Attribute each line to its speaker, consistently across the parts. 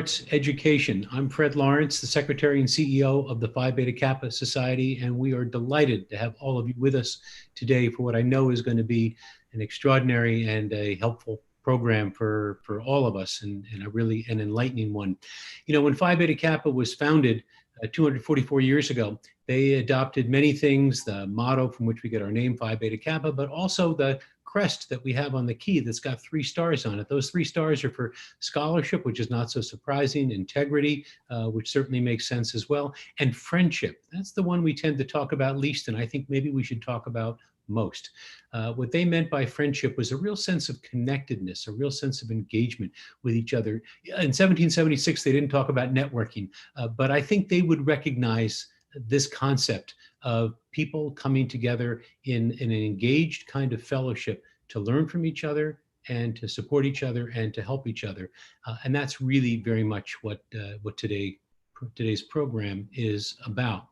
Speaker 1: Arts Education. I'm Fred Lawrence, the Secretary and CEO of the Phi Beta Kappa Society, and we are delighted to have all of you with us today for what I know is going to be an extraordinary and a helpful program for all of us, and a really an enlightening one. You know, when Phi Beta Kappa was founded 244 years ago, they adopted many things, the motto from which we get our name, Phi Beta Kappa, but also the crest that we have on the key that's got 3 stars on it. Those 3 stars are for scholarship, which is not so surprising, integrity, which certainly makes sense as well, and friendship. That's the one we tend to talk about least, and I think maybe we should talk about most. What they meant by friendship was a real sense of connectedness, a real sense of engagement with each other. In 1776, they didn't talk about networking, but I think they would recognize this concept of people coming together in an engaged kind of fellowship to learn from each other and to support each other and to help each other. And that's really very much what today's program is about.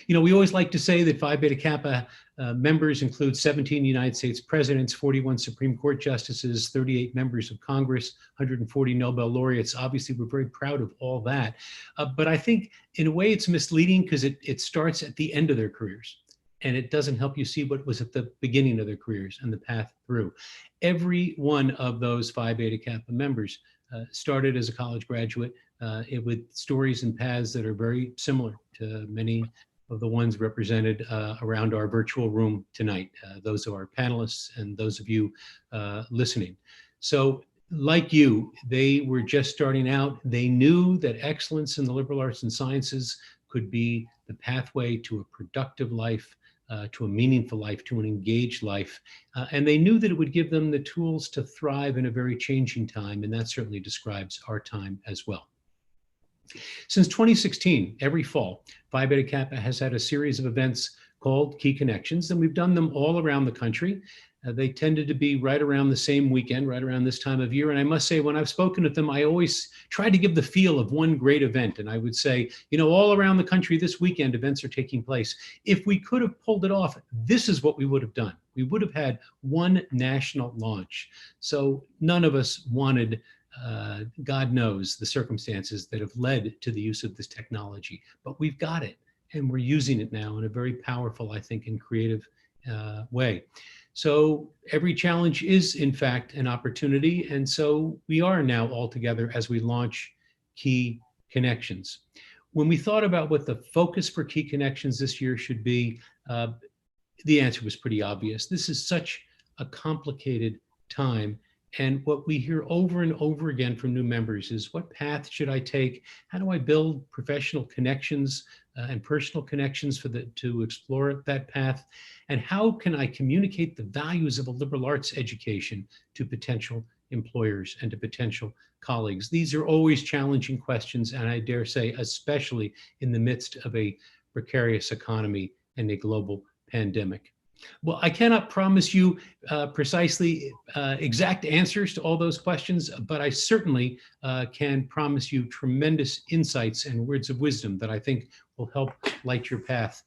Speaker 1: You know, we always like to say that Phi Beta Kappa members include 17 United States presidents, 41 Supreme Court justices, 38 members of Congress, 140 Nobel laureates. Obviously, we're very proud of all that. But I think in a way it's misleading because it starts at the end of their careers, and it doesn't help you see what was at the beginning of their careers and the path through. Every one of those Phi Beta Kappa members started as a college graduate with stories and paths that are very similar to many of the ones represented around our virtual room tonight, those are our panelists and those of you listening. So like you, they were just starting out. They knew that excellence in the liberal arts and sciences could be the pathway to a productive life, to a meaningful life, to an engaged life. And they knew that it would give them the tools to thrive in a very changing time, and that certainly describes our time as well. Since 2016, every fall, Phi Beta Kappa has had a series of events called Key Connections, and we've done them all around the country. They tended to be right around the same weekend, right around this time of year. And I must say, when I've spoken at them, I always try to give the feel of one great event. And I would say, you know, all around the country this weekend, events are taking place. If we could have pulled it off, this is what we would have done. We would have had one national launch. So none of us wanted God knows the circumstances that have led to the use of this technology, but we've got it and we're using it now in a very powerful, I think, and creative way. So every challenge is in fact an opportunity. And so we are now all together as we launch Key Connections. When we thought about what the focus for Key Connections this year should be, the answer was pretty obvious. This is such a complicated time. And what we hear over and over again from new members is, what path should I take? How do I build professional connections and personal connections to explore that path? And how can I communicate the values of a liberal arts education to potential employers and to potential colleagues? These are always challenging questions, and I dare say, especially in the midst of a precarious economy and a global pandemic. Well, I cannot promise you precisely exact answers to all those questions, but I certainly can promise you tremendous insights and words of wisdom that I think will help light your path.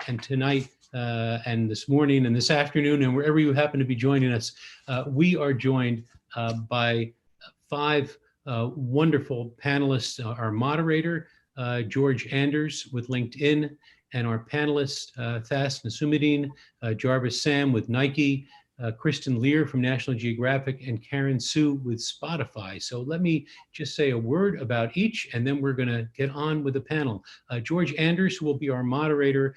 Speaker 1: And tonight and this morning and this afternoon and wherever you happen to be joining us, we are joined by 5 wonderful panelists. Our moderator, George Anders with LinkedIn, and our panelists, Naseemuddeen, Jarvis Sam with Nike, Kristen Lear from National Geographic, and Karen Sue with Spotify. So let me just say a word about each, and then we're gonna get on with the panel. George Anders, who will be our moderator,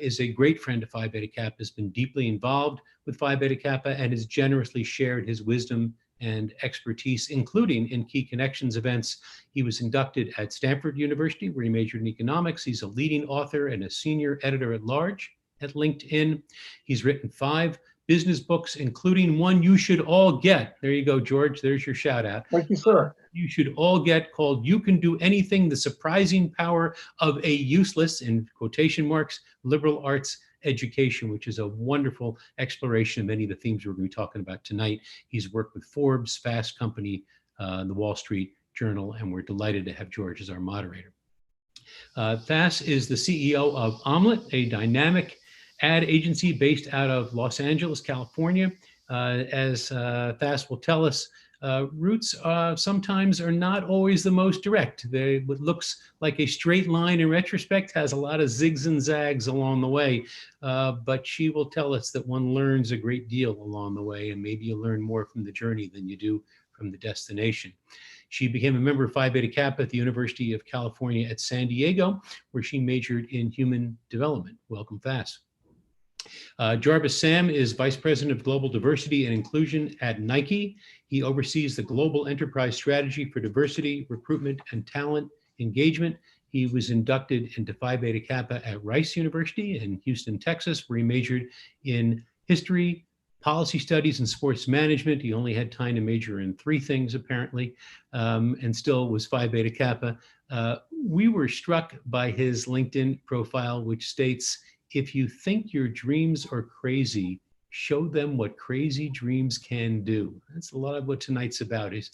Speaker 1: is a great friend of Phi Beta Kappa, has been deeply involved with Phi Beta Kappa, and has generously shared his wisdom and expertise, including in Key Connections events. He was inducted at Stanford University, where he majored in economics. He's a leading author and a senior editor at large at LinkedIn. He's written 5 business books, including one you should all get. There you go, George, there's your shout out.
Speaker 2: Thank you, sir.
Speaker 1: You should all get, called You Can Do Anything, The Surprising Power of a Useless, in quotation marks, Liberal Arts Education, which is a wonderful exploration of many of the themes we're going to be talking about tonight. He's worked with Forbes, Fast Company, the Wall Street Journal, and we're delighted to have George as our moderator. Thas is the CEO of Omelet, a dynamic ad agency based out of Los Angeles, California. As Thas will tell us, Routes sometimes are not always the most direct. What looks like a straight line in retrospect has a lot of zigs and zags along the way, but she will tell us that one learns a great deal along the way, and maybe you learn more from the journey than you do from the destination. She became a member of Phi Beta Kappa at the University of California at San Diego, where she majored in human development. Welcome, Fass. Jarvis Sam is Vice President of Global Diversity and Inclusion at Nike. He oversees the global enterprise strategy for diversity, recruitment, and talent engagement. He was inducted into Phi Beta Kappa at Rice University in Houston, Texas, where he majored in history, policy studies, and sports management. He only had time to major in 3 things, apparently, and still was Phi Beta Kappa. We were struck by his LinkedIn profile, which states, "If you think your dreams are crazy, show them what crazy dreams can do." That's a lot of what tonight's about, is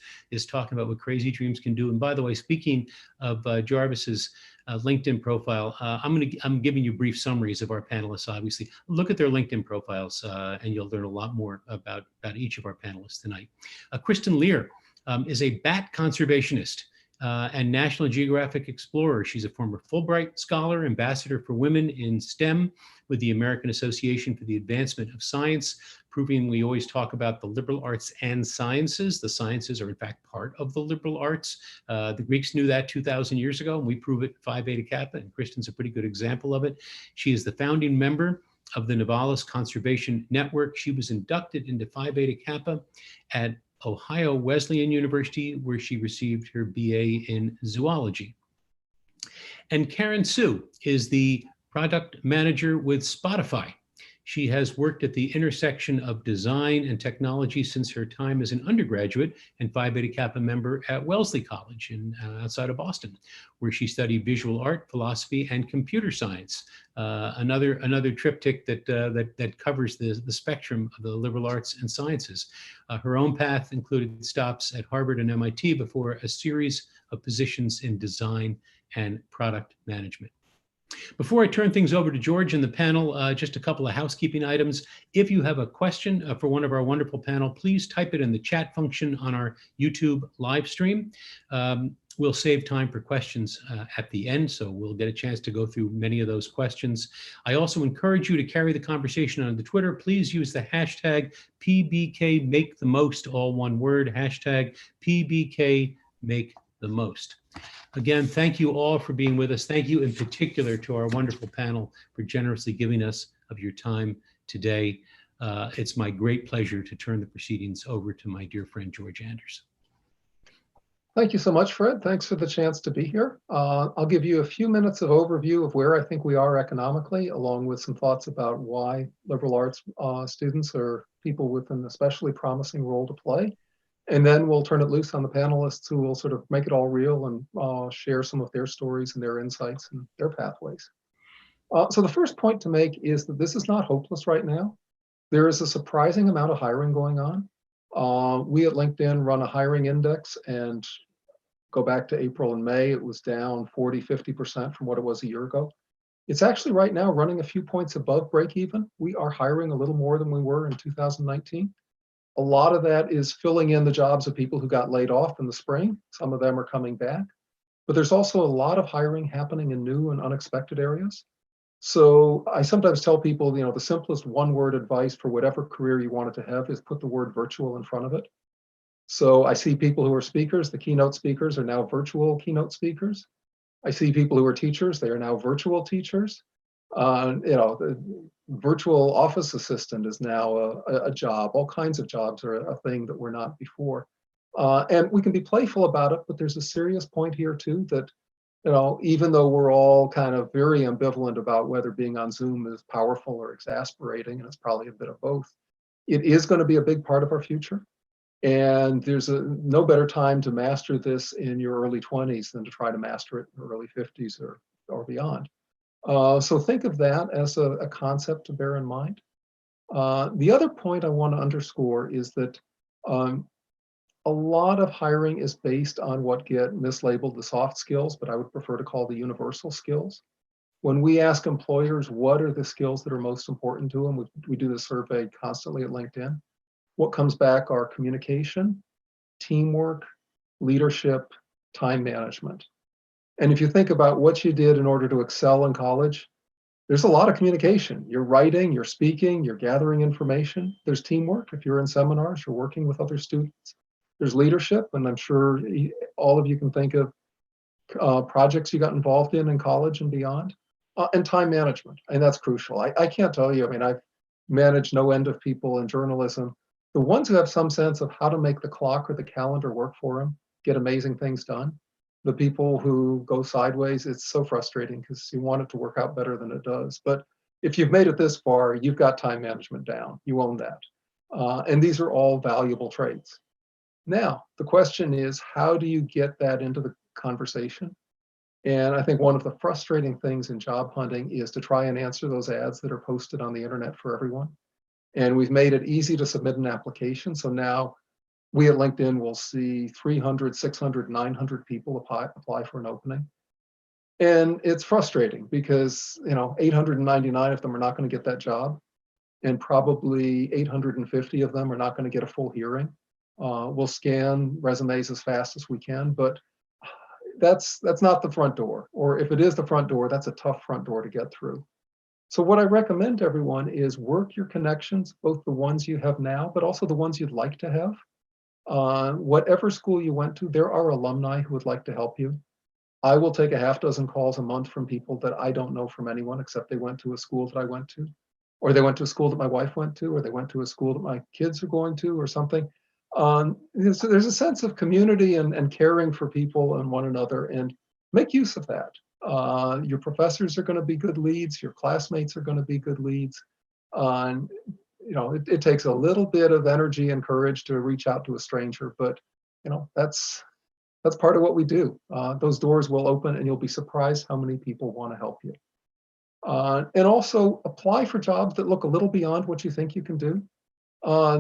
Speaker 1: talking about what crazy dreams can do. And by the way, speaking of Jarvis's LinkedIn profile, I'm giving you brief summaries of our panelists, obviously. Look at their LinkedIn profiles and you'll learn a lot more about each of our panelists tonight. Kristen Lear is a bat conservationist and National Geographic explorer. She's a former Fulbright Scholar, ambassador for women in STEM with the American Association for the Advancement of Science, proving we always talk about the liberal arts and sciences. The sciences are in fact part of the liberal arts. The Greeks knew that 2,000 years ago, and we prove it Phi Beta Kappa, and Kristen's a pretty good example of it. She is the founding member of the Novalis Conservation Network. She was inducted into Phi Beta Kappa at Ohio Wesleyan University, where she received her BA in zoology. And Karen Sue is the product manager with Spotify. She has worked at the intersection of design and technology since her time as an undergraduate and Phi Beta Kappa member at Wellesley College outside of Boston, where she studied visual art, philosophy, and computer science. Another triptych that covers the spectrum of the liberal arts and sciences. Her own path included stops at Harvard and MIT before a series of positions in design and product management. Before I turn things over to George and the panel, just a couple of housekeeping items. If you have a question for one of our wonderful panel, please type it in the chat function on our YouTube live stream. We'll save time for questions at the end, so we'll get a chance to go through many of those questions. I also encourage you to carry the conversation on the Twitter. Please use the hashtag PBKMakeTheMost, all one word, hashtag PBKMakeTheMost. Again, thank you all for being with us. Thank you in particular to our wonderful panel for generously giving us of your time today. It's my great pleasure to turn the proceedings over to my dear friend, George Anders.
Speaker 2: Thank you so much, Fred. Thanks for the chance to be here. I'll give you a few minutes of overview of where I think we are economically, along with some thoughts about why liberal arts students are people with an especially promising role to play. And then we'll turn it loose on the panelists who will sort of make it all real and share some of their stories and their insights and their pathways. So the first point to make is that this is not hopeless right now. There is a surprising amount of hiring going on. We at LinkedIn run a hiring index, and go back to April and May, it was down 40, 50% from what it was a year ago. It's actually right now running a few points above break even. We are hiring a little more than we were in 2019. A lot of that is filling in the jobs of people who got laid off in the spring. Some of them are coming back. But there's also a lot of hiring happening in new and unexpected areas. So I sometimes tell people, the simplest one-word advice for whatever career you want it to have is put the word virtual in front of it. So I see people who are speakers. The keynote speakers are now virtual keynote speakers. I see people who are teachers. They are now virtual teachers. The virtual office assistant is now a job. All kinds of jobs are a thing that were not before. And we can be playful about it, but there's a serious point here too that, even though we're all kind of very ambivalent about whether being on Zoom is powerful or exasperating, and it's probably a bit of both, it is going to be a big part of our future. And there's no better time to master this in your early 20s than to try to master it in your early 50s or beyond. So think of that as a concept to bear in mind. The other point I want to underscore is that a lot of hiring is based on what get mislabeled the soft skills, but I would prefer to call the universal skills. When we ask employers what are the skills that are most important to them, we do this survey constantly at LinkedIn. What comes back are communication, teamwork, leadership, time management. And if you think about what you did in order to excel in college, there's a lot of communication. You're writing, you're speaking, you're gathering information. There's teamwork. If you're in seminars, you're working with other students. There's leadership, and I'm sure all of you can think of projects you got involved in college and beyond. And time management, and that's crucial. I can't tell you, I mean, I've managed no end of people in journalism. The ones who have some sense of how to make the clock or the calendar work for them get amazing things done. The people who go sideways, it's so frustrating because you want it to work out better than it does. But if you've made it this far, you've got time management down. You own that. And these are all valuable traits. Now, the question is, how do you get that into the conversation? And I think one of the frustrating things in job hunting is to try and answer those ads that are posted on the internet for everyone. And we've made it easy to submit an application. So now we at LinkedIn will see 300, 600, 900 people apply for an opening. And it's frustrating because, 899 of them are not going to get that job. And probably 850 of them are not going to get a full hearing. We'll scan resumes as fast as we can, but that's not the front door. Or if it is the front door, that's a tough front door to get through. So what I recommend to everyone is work your connections, both the ones you have now, but also the ones you'd like to have. Whatever school you went to, there are alumni who would like to help you. I will take a half dozen calls a month from people that I don't know from anyone except they went to a school that I went to, or they went to a school that my wife went to, or they went to a school that my kids are going to, or something. So there's a sense of community and caring for people and one another, and make use of that. Your professors are going to be good leads. Your classmates are going to be good leads. It takes a little bit of energy and courage to reach out to a stranger, but that's part of what we do. Those doors will open, and you'll be surprised how many people want to help you. And also apply for jobs that look a little beyond what you think you can do.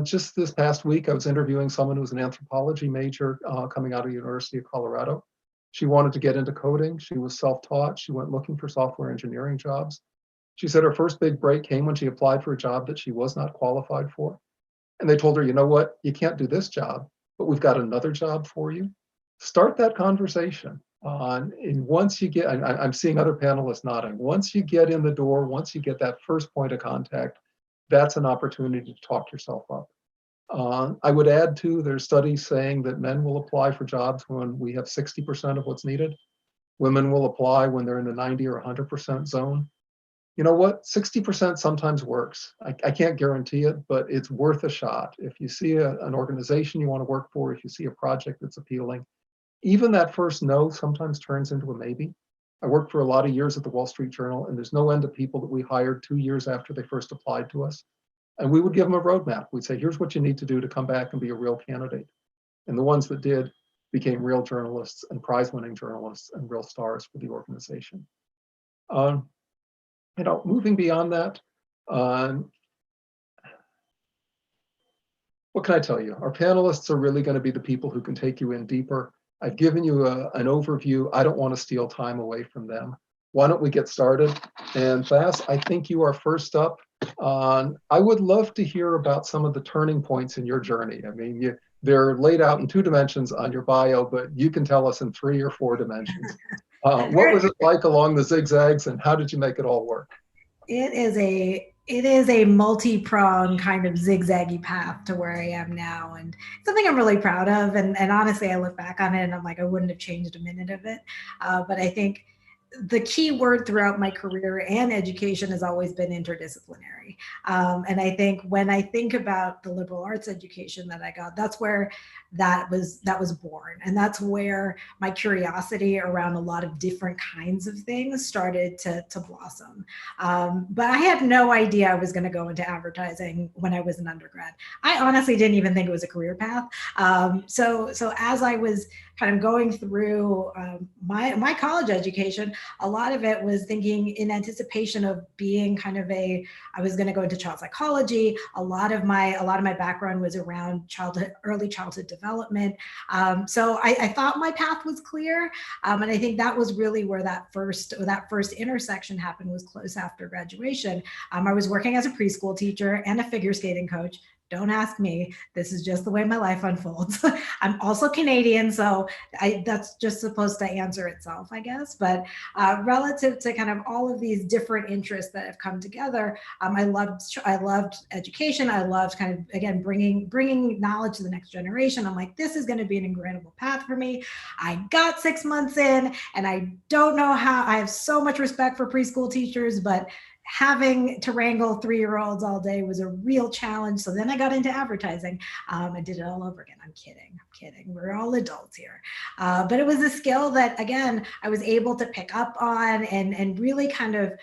Speaker 2: Just this past week, I was interviewing someone who was an anthropology major coming out of the University of Colorado. She wanted to get into coding. She was self-taught. She went looking for software engineering jobs. She said her first big break came when she applied for a job that she was not qualified for. And they told her, you know what, you can't do this job, but we've got another job for you. Start that conversation. And once you get, I'm seeing other panelists nodding, once you get in the door, once you get that first point of contact, that's an opportunity to talk yourself up. I would add too, there's studies saying that men will apply for jobs when we have 60% of what's needed. Women will apply when they're in the 90 or 100% zone. You know what? 60% sometimes works. I can't guarantee it, but it's worth a shot. If you see an organization you want to work for, if you see a project that's appealing, even that first no sometimes turns into a maybe. I worked for a lot of years at the Wall Street Journal, and there's no end of people that we hired 2 years after they first applied to us. And we would give them a roadmap. We'd say, here's what you need to do to come back and be a real candidate. And the ones that did became real journalists and prize-winning journalists and real stars for the organization. Moving beyond that, what can I tell you? Our panelists are really going to be the people who can take you in deeper. I've given you an overview. I don't want to steal time away from them. Why don't we get started? And Thas, I think you are first up. I would love to hear about some of the turning points in your journey. I mean, they're laid out in 2 dimensions on your bio, but you can tell us in 3 or 4 dimensions. What was it like along the zigzags, and how did you make it all work?
Speaker 3: It is a multi-pronged kind of zigzaggy path to where I am now, and something I'm really proud of. And honestly, I look back on it and I'm like, I wouldn't have changed a minute of it. But I think the key word throughout my career and education has always been interdisciplinary. And I think when I think about the liberal arts education that I got, that's where that was born. And that's where my curiosity around a lot of different kinds of things started to blossom. But I had no idea I was going to go into advertising when I was an undergrad. I honestly didn't even think it was a career path. So as I was kind of going through my college education, a lot of it was thinking in anticipation of being kind of I was going to go into child psychology. A lot of my background was around early childhood development. So I thought my path was clear. And I think that was really where that first intersection happened, was close after graduation. I was working as a preschool teacher and a figure skating coach. Don't ask me. This is just the way my life unfolds. I'm also Canadian, so that's just supposed to answer itself, I guess. But relative to kind of all of these different interests that have come together, I loved education. I loved kind of, again, bringing knowledge to the next generation. I'm like, this is going to be an incredible path for me. I got 6 months in, and I don't know how. I have so much respect for preschool teachers, but having to wrangle 3-year-olds all day was a real challenge. So then I got into advertising. I did it all over again. I'm kidding. We're all adults here. But it was a skill that, again, I was able to pick up on and really kind of,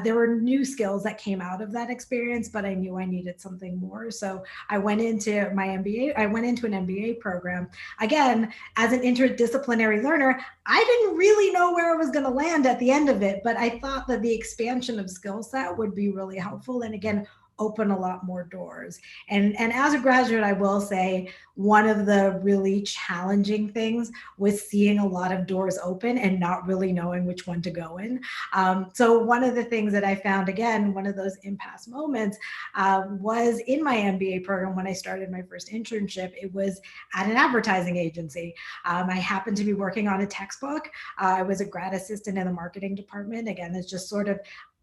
Speaker 3: there were new skills that came out of that experience, but I knew I needed something more. So I went into my MBA. I went into an MBA program. Again, as an interdisciplinary learner, I didn't really know where I was going to land at the end of it, but I thought that the expansion of skill set would be really helpful. And again, open a lot more doors. And as a graduate, I will say one of the really challenging things was seeing a lot of doors open and not really knowing which one to go in. So one of the things that I found, again, one of those impasse moments was in my MBA program when I started my first internship. It was at an advertising agency. I happened to be working on a textbook. I was a grad assistant in the marketing department. Again, it's just sort of,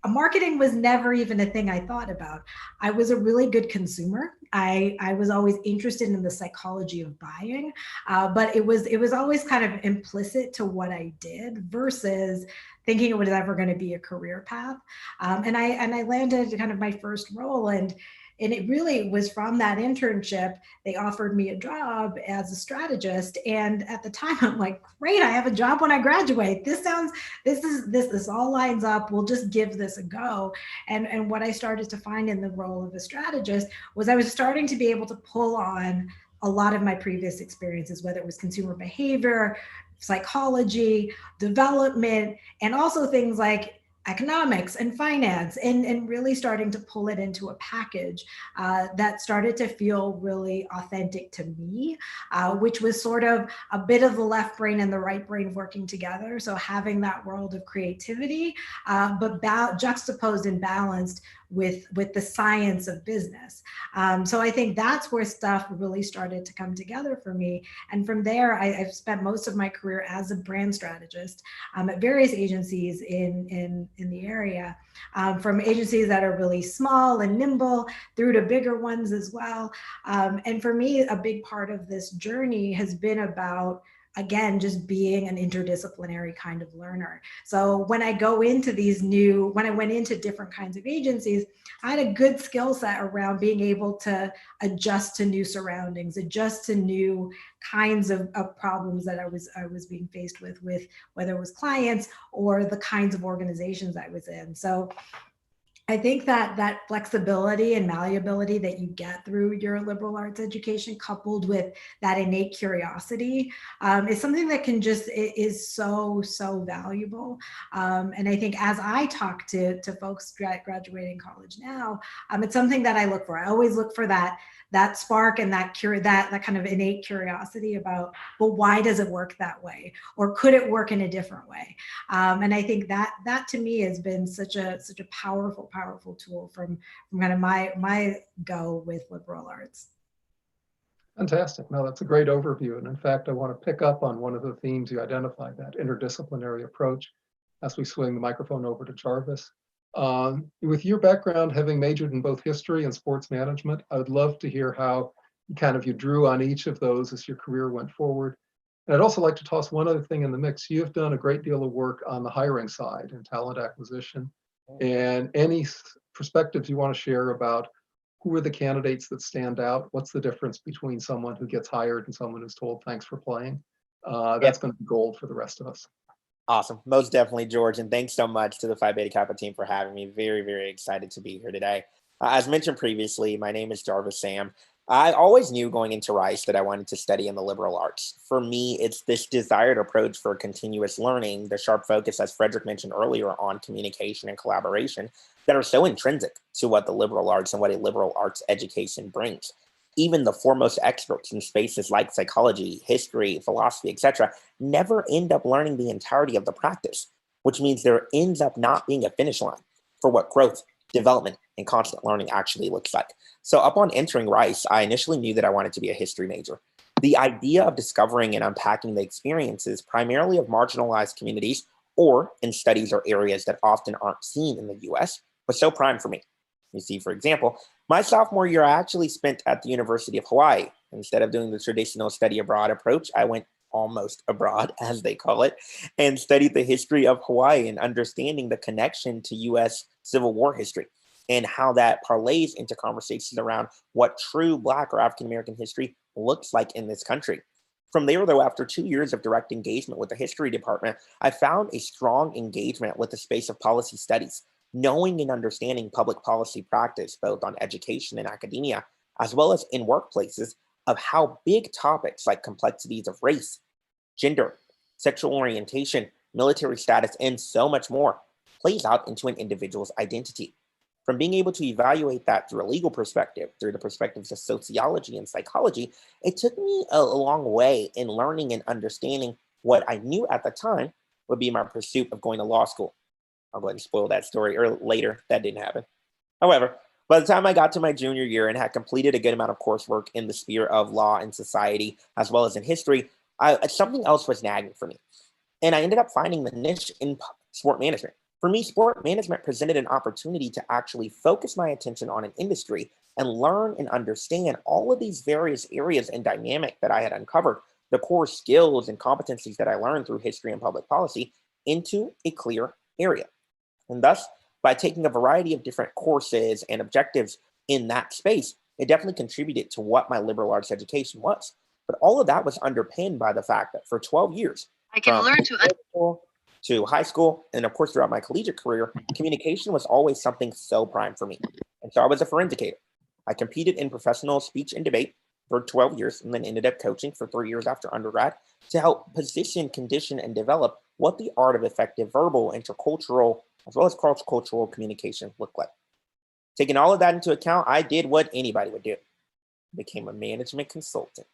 Speaker 3: marketing was never even a thing I thought about. I was a really good consumer. I was always interested in the psychology of buying, but it was always kind of implicit to what I did versus thinking it was ever going to be a career path. And I landed kind of my first role, and it really was from that internship. They offered me a job as a strategist. And at the time I'm like, great, I have a job when I graduate. This all lines up. We'll just give this a go. And what I started to find in the role of a strategist was I was starting to be able to pull on a lot of my previous experiences, whether it was consumer behavior, psychology, development, and also things like economics and finance, and really starting to pull it into a package that started to feel really authentic to me, which was sort of a bit of the left brain and the right brain working together. So having that world of creativity, but juxtaposed and balanced with the science of business. So I think that's where stuff really started to come together for me. And from there, I've spent most of my career as a brand strategist at various agencies in the area, from agencies that are really small and nimble through to bigger ones as well. And for me, a big part of this journey has been about, again, just being an interdisciplinary kind of learner. So when I went into different kinds of agencies, I had a good skill set around being able to adjust to new surroundings, adjust to new kinds of problems that I was being faced with whether it was clients or the kinds of organizations I was in. So I think that flexibility and malleability that you get through your liberal arts education, coupled with that innate curiosity, is something that is so valuable. And I think as I talk to folks graduating college now, it's something that I look for. I always look for that spark and that kind of innate curiosity about, well, why does it work that way? Or could it work in a different way? And I think that to me has been such a powerful tool from kind of my go with liberal arts.
Speaker 2: Fantastic. No, that's a great overview. And in fact, I want to pick up on one of the themes you identified, that interdisciplinary approach, as we swing the microphone over to Jarvis. With your background, having majored in both history and sports management, I would love to hear how you drew on each of those as your career went forward. And I'd also like to toss one other thing in the mix. You've done a great deal of work on the hiring side and talent acquisition. And any perspectives you want to share about who are the candidates that stand out? What's the difference between someone who gets hired and someone who's told, thanks for playing? That's going to be gold for the rest of us.
Speaker 4: Awesome. Most definitely, George. And thanks so much to the Phi Beta Kappa team for having me. Very, very excited to be here today. As mentioned previously, my name is Jarvis Sam. I always knew going into Rice that I wanted to study in the liberal arts. For me, it's this desired approach for continuous learning, the sharp focus, as Frederick mentioned earlier, on communication and collaboration that are so intrinsic to what the liberal arts and what a liberal arts education brings. Even the foremost experts in spaces like psychology, history, philosophy, etc., never end up learning the entirety of the practice, which means there ends up not being a finish line for what growth development and constant learning actually looks like. So upon entering Rice, I initially knew that I wanted to be a history major. The idea of discovering and unpacking the experiences primarily of marginalized communities or in studies or areas that often aren't seen in the US was so prime for me. You see, for example, my sophomore year, I actually spent at the University of Hawaii. Instead of doing the traditional study abroad approach, I went almost abroad, as they call it, and studied the history of Hawaii and understanding the connection to US Civil War history and how that parlays into conversations around what true Black or African American history looks like in this country. From there, though, after 2 years of direct engagement with the history department, I found a strong engagement with the space of policy studies, knowing and understanding public policy practice, both on education and academia, as well as in workplaces, of how big topics like complexities of race, gender, sexual orientation, military status, and so much more plays out into an individual's identity. From being able to evaluate that through a legal perspective, through the perspectives of sociology and psychology, it took me a long way in learning and understanding what I knew at the time would be my pursuit of going to law school. I'll go ahead and spoil that story later. That didn't happen. However, by the time I got to my junior year and had completed a good amount of coursework in the sphere of law and society, as well as in history, something else was nagging for me. And I ended up finding the niche in sport management. For me, sport management presented an opportunity to actually focus my attention on an industry and learn and understand all of these various areas and dynamic that I had uncovered, the core skills and competencies that I learned through history and public policy into a clear area. And thus, by taking a variety of different courses and objectives in that space, it definitely contributed to what my liberal arts education was. But all of that was underpinned by the fact that for 12 years,
Speaker 5: I can learn
Speaker 4: to high school, and of course throughout my collegiate career, communication was always something so prime for me. And so I was a forensicator. I competed in professional speech and debate for 12 years and then ended up coaching for 3 years after undergrad to help position, condition, and develop what the art of effective verbal, intercultural, as well as cross-cultural communication looked like. Taking all of that into account, I did what anybody would do. I became a management consultant.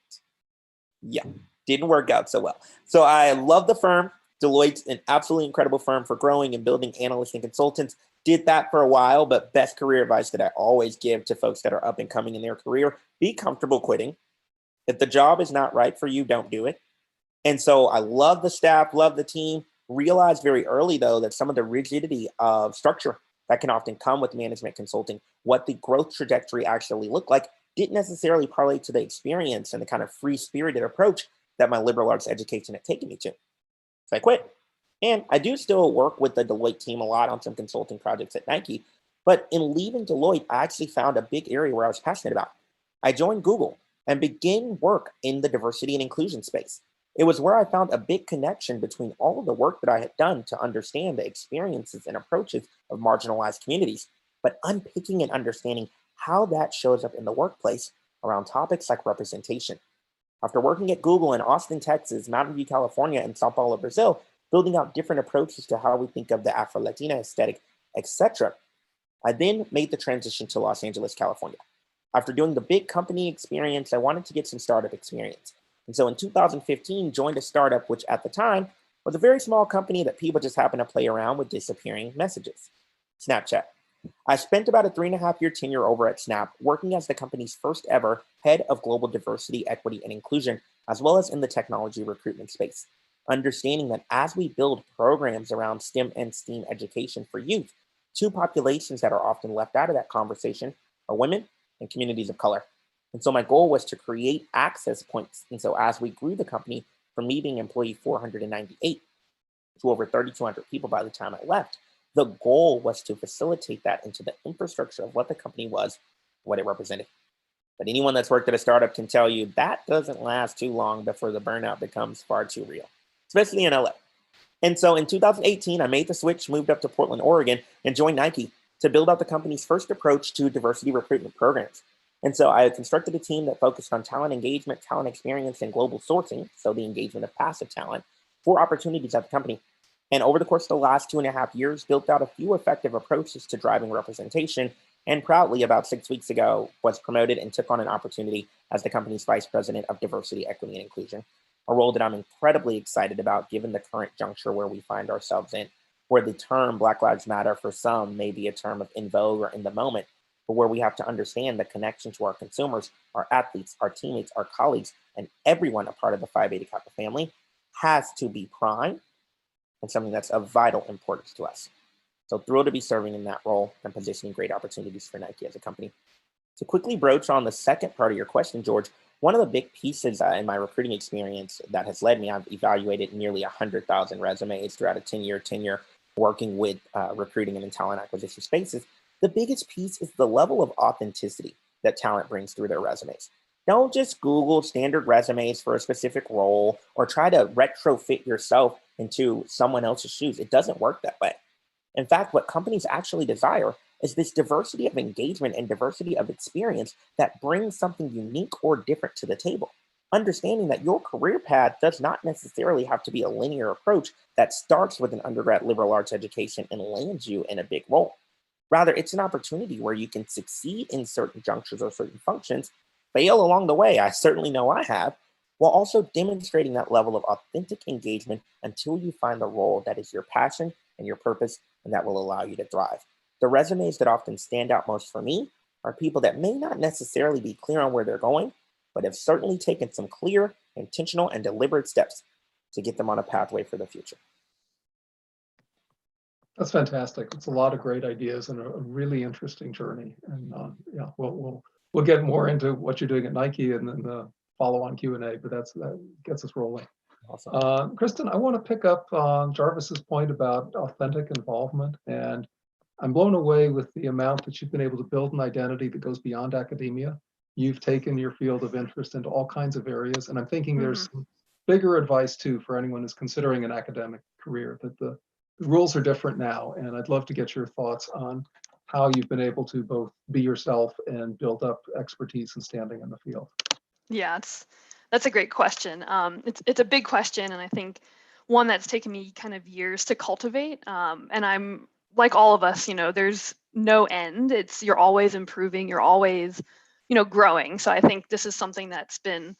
Speaker 4: Yeah, didn't work out so well. So I love the firm. Deloitte's an absolutely incredible firm for growing and building analysts and consultants. Did that for a while, but best career advice that I always give to folks that are up and coming in their career, be comfortable quitting. If the job is not right for you, don't do it. And so I love the staff, love the team, realized very early though that some of the rigidity of structure that can often come with management consulting, what the growth trajectory actually looked like, didn't necessarily parlay to the experience and the kind of free-spirited approach that my liberal arts education had taken me to. So I quit. And I do still work with the Deloitte team a lot on some consulting projects at Nike. But in leaving Deloitte, I actually found a big area where I was passionate about. I joined Google and began work in the diversity and inclusion space. It was where I found a big connection between all of the work that I had done to understand the experiences and approaches of marginalized communities, but unpicking and understanding how that shows up in the workplace around topics like representation. After working at Google in Austin, Texas, Mountain View, California, and Sao Paulo, Brazil, building out different approaches to how we think of the Afro-Latina aesthetic, etc., I then made the transition to Los Angeles, California. After doing the big company experience, I wanted to get some startup experience. And so in 2015, joined a startup, which at the time was a very small company that people just happened to play around with disappearing messages, Snapchat. I spent about a 3.5-year tenure over at Snap, working as the company's first ever head of global diversity, equity, and inclusion, as well as in the technology recruitment space. Understanding that as we build programs around STEM and STEAM education for youth, two populations that are often left out of that conversation are women and communities of color. And so my goal was to create access points. And so as we grew the company from me being employee 498 to over 3,200 people by the time I left, the goal was to facilitate that into the infrastructure of what the company was, what it represented. But anyone that's worked at a startup can tell you that doesn't last too long before the burnout becomes far too real, especially in LA. And so in 2018, I made the switch, moved up to Portland, Oregon, and joined Nike to build out the company's first approach to diversity recruitment programs. And so I constructed a team that focused on talent engagement, talent experience, and global sourcing, so the engagement of passive talent, for opportunities at the company. And over the course of the last 2.5 years, built out a few effective approaches to driving representation, and proudly about 6 weeks ago was promoted and took on an opportunity as the company's vice president of diversity, equity, and inclusion, a role that I'm incredibly excited about given the current juncture where we find ourselves in. where the term Black Lives Matter for some may be a term of in vogue or in the moment, but where we have to understand the connection to our consumers, our athletes, our teammates, our colleagues, and everyone a part of the Phi Beta Kappa family has to be prime and something that's of vital importance to us. So thrilled to be serving in that role and positioning great opportunities for Nike as a company. To quickly broach on the second part of your question, George, one of the big pieces in my recruiting experience that has led me, I've evaluated nearly 100,000 resumes throughout a 10-year tenure working with recruiting and in talent acquisition spaces. The biggest piece is the level of authenticity that talent brings through their resumes. Don't just Google standard resumes for a specific role or try to retrofit yourself into someone else's shoes. It doesn't work that way. In fact, what companies actually desire is this diversity of engagement and diversity of experience that brings something unique or different to the table. Understanding that your career path does not necessarily have to be a linear approach that starts with an undergrad liberal arts education and lands you in a big role. Rather, it's an opportunity where you can succeed in certain junctures or certain functions, fail along the way, I certainly know I have, while also demonstrating that level of authentic engagement until you find the role that is your passion and your purpose and that will allow you to thrive. The resumes that often stand out most for me are people that may not necessarily be clear on where they're going, but have certainly taken some clear, intentional, and deliberate steps to get them on a pathway for the future.
Speaker 2: That's fantastic. It's a lot of great ideas and a really interesting journey. And yeah, we'll get more into what you're doing at Nike and then the follow-on Q&A, but that gets us rolling.
Speaker 4: Awesome.
Speaker 2: Kristen, I want to pick up on Jarvis's point about authentic involvement, and I'm blown away with the amount that you've been able to build an identity that goes beyond academia. You've taken your field of interest into all kinds of areas, and I'm thinking there's some bigger advice too for anyone who's considering an academic career, that the rules are different now, and I'd love to get your thoughts on how you've been able to both be yourself and build up expertise and standing in the field.
Speaker 5: Yeah, that's a great question. It's a big question, and I think one that's taken me kind of years to cultivate. And I'm like all of us, there's no end. You're always improving. You're always, growing. So I think this is something that's been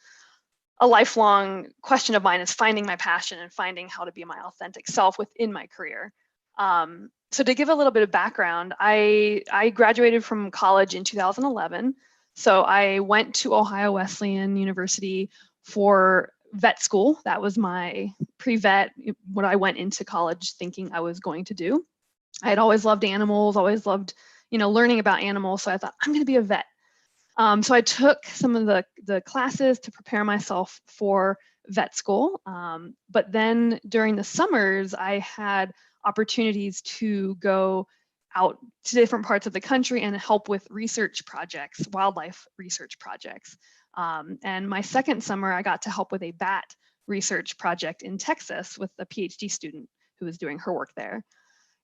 Speaker 5: a lifelong question of mine, is finding my passion and finding how to be my authentic self within my career. So to give a little bit of background, I graduated from college in 2011. So I went to Ohio Wesleyan University for vet school. That was my pre-vet, what I went into college thinking I was going to do. I had always loved animals, always loved, learning about animals. So I thought, I'm going to be a vet. So I took some of the classes to prepare myself for vet school. But then during the summers, I had opportunities to go out to different parts of the country and help with research projects, wildlife research projects. And my second summer, I got to help with a bat research project in Texas with a PhD student who was doing her work there.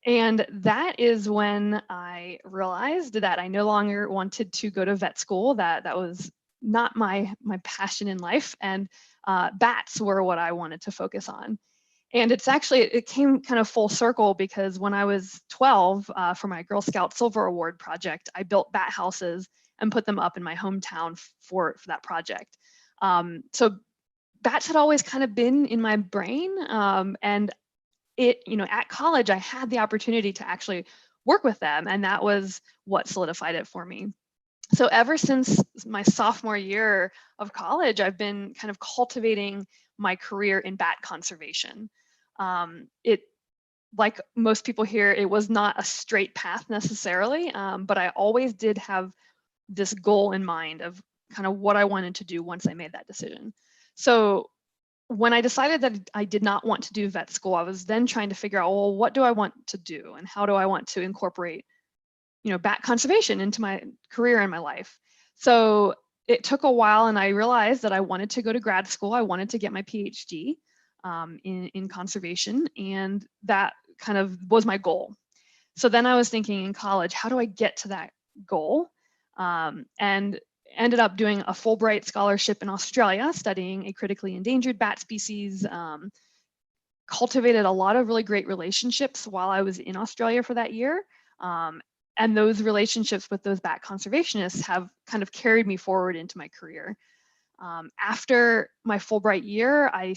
Speaker 5: And that is when I realized that I no longer wanted to go to vet school, that was not my passion in life, and bats were what I wanted to focus on. And it came kind of full circle, because when I was 12, for my Girl Scout Silver Award project, I built bat houses and put them up in my hometown for that project. So bats had always kind of been in my brain, and at college, I had the opportunity to actually work with them, and that was what solidified it for me. So ever since my sophomore year of college, I've been kind of cultivating my career in bat conservation. Like most people here, it was not a straight path necessarily, but I always did have this goal in mind of kind of what I wanted to do once I made that decision. So when I decided that I did not want to do vet school, I was then trying to figure out, well, what do I want to do and how do I want to incorporate, bat conservation into my career and my life. So it took a while, and I realized that I wanted to go to grad school. I wanted to get my PhD in conservation, and that kind of was my goal. So then I was thinking in college, how do I get to that goal? And ended up doing a Fulbright scholarship in Australia, studying a critically endangered bat species, cultivated a lot of really great relationships while I was in Australia for that year. And those relationships with those bat conservationists have kind of carried me forward into my career. After my Fulbright year, I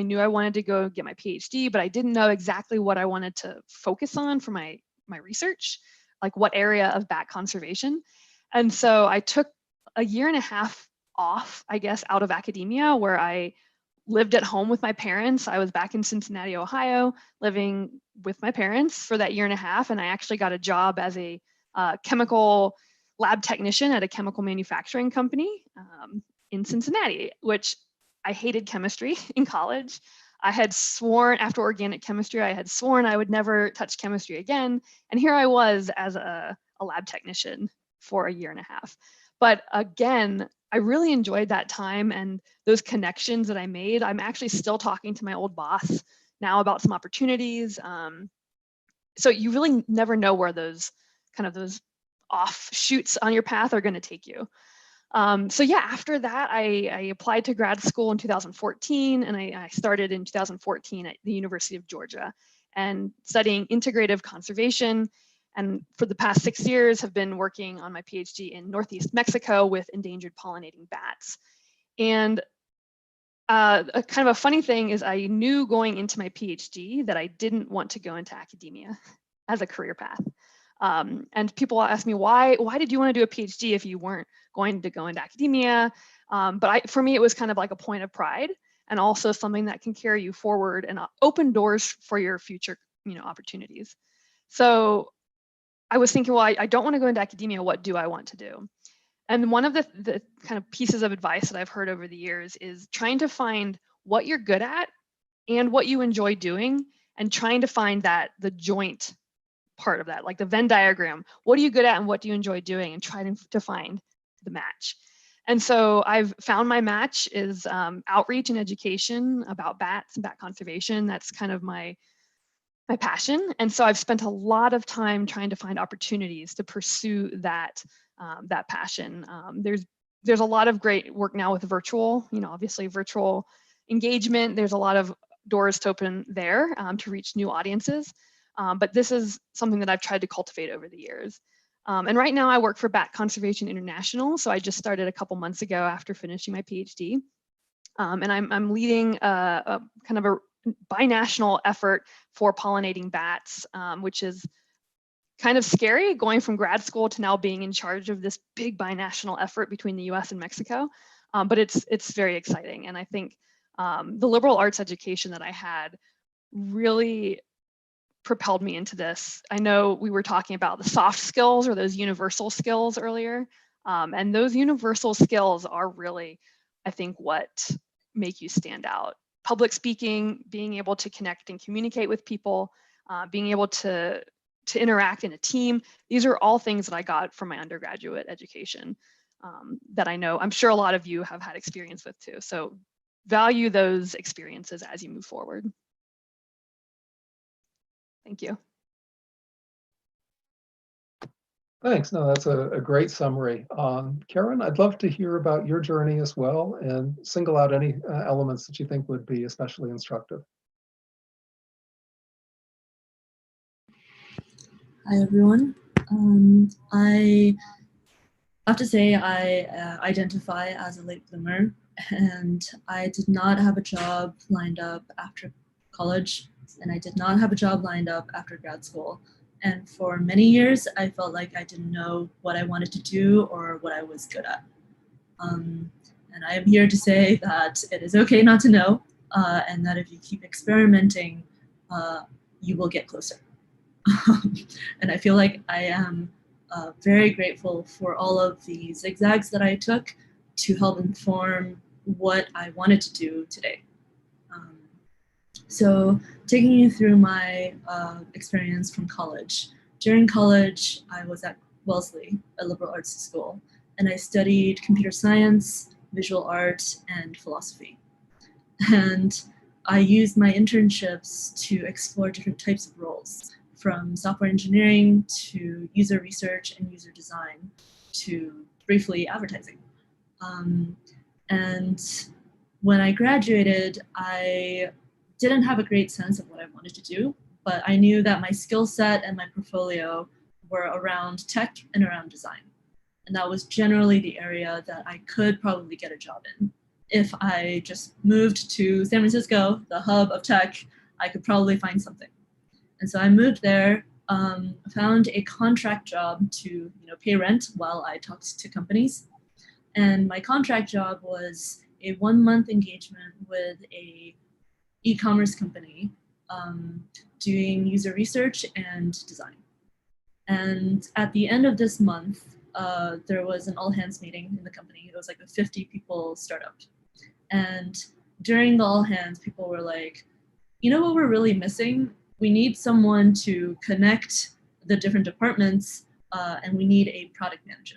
Speaker 5: knew I wanted to go get my PhD, but I didn't know exactly what I wanted to focus on for my research, like what area of bat conservation. And so I took a year and a half off, I guess, out of academia, where I lived at home with my parents. I was back in Cincinnati, Ohio, living with my parents for that year and a half. And I actually got a job as a chemical lab technician at a chemical manufacturing company in Cincinnati, which I hated chemistry in college. I had sworn, after organic chemistry, I had sworn I would never touch chemistry again. And here I was as a lab technician for a year and a half. But again, I really enjoyed that time and those connections that I made. I'm actually still talking to my old boss now about some opportunities. So you really never know where those offshoots on your path are going to take you. So yeah, after that, I applied to grad school in 2014, and I started in 2014 at the University of Georgia and studying integrative conservation. And for the past 6 years, have been working on my PhD in Northeast Mexico with endangered pollinating bats. And a kind of a funny thing is I knew going into my PhD that I didn't want to go into academia as a career path. And people ask me, why did you want to do a PhD if you weren't going to go into academia? But for me, it was kind of like a point of pride, and also something that can carry you forward and open doors for your future, opportunities. So I was thinking, well, I don't want to go into academia. What do I want to do? And one of the kind of pieces of advice that I've heard over the years is trying to find what you're good at and what you enjoy doing, and trying to find the joint part of that, like the Venn diagram. What are you good at and what do you enjoy doing, and try to find the match. And so I've found my match is outreach and education about bats and bat conservation. That's kind of my passion. And so I've spent a lot of time trying to find opportunities to pursue that passion. There's a lot of great work now with virtual, obviously virtual engagement. There's a lot of doors to open there to reach new audiences. But this is something that I've tried to cultivate over the years. And right now I work for Bat Conservation International. So I just started a couple months ago after finishing my PhD. And I'm leading a kind of a binational effort for pollinating bats, which is kind of scary, going from grad school to now being in charge of this big binational effort between the US and Mexico. But it's very exciting. And I think the liberal arts education that I had really propelled me into this. I know we were talking about the soft skills or those universal skills earlier. And those universal skills are really, I think, what make you stand out. Public speaking, being able to connect and communicate with people, being able to interact in a team. These are all things that I got from my undergraduate education that I know, I'm sure a lot of you have had experience with too. So value those experiences as you move forward. Thank you.
Speaker 2: Thanks. No, that's a great summary. Karen, I'd love to hear about your journey as well, and single out any elements that you think would be especially instructive.
Speaker 6: Hi, everyone. I have to say I identify as a late bloomer, and I did not have a job lined up after college, and I did not have a job lined up after grad school. And for many years, I felt like I didn't know what I wanted to do or what I was good at. And I am here to say that it is okay not to know, and that if you keep experimenting, you will get closer. And I feel like I am very grateful for all of the zigzags that I took to help inform what I wanted to do today. So taking you through my experience from college. During college, I was at Wellesley, a liberal arts school, and I studied computer science, visual art, and philosophy. And I used my internships to explore different types of roles, from software engineering to user research and user design to briefly advertising. And when I graduated, I didn't have a great sense of what I wanted to do, but I knew that my skill set and my portfolio were around tech and around design. And that was generally the area that I could probably get a job in. If I just moved to San Francisco, the hub of tech, I could probably find something. And so I moved there, found a contract job to pay rent while I talked to companies. And my contract job was a 1-month engagement with a e-commerce company doing user research and design. And at the end of this month, there was an all-hands meeting in the company. It was like a 50-people startup. And during the all-hands, people were like, you know what we're really missing? We need someone to connect the different departments, and we need a product manager.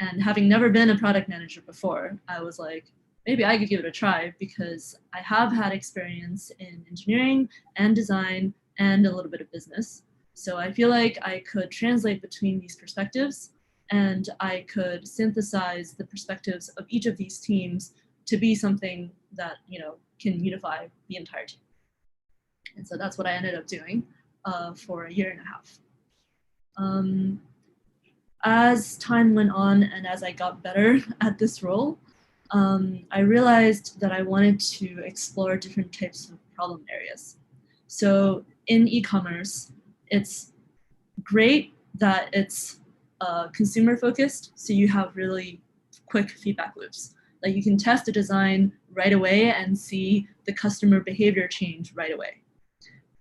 Speaker 6: And having never been a product manager before, I was like, maybe I could give it a try, because I have had experience in engineering and design and a little bit of business. So I feel like I could translate between these perspectives, and I could synthesize the perspectives of each of these teams to be something that can unify the entire team. And so that's what I ended up doing for 1.5 years. As time went on and as I got better at this role, I realized that I wanted to explore different types of problem areas. So in e-commerce, it's great that it's consumer focused, so you have really quick feedback loops. Like you can test a design right away and see the customer behavior change right away.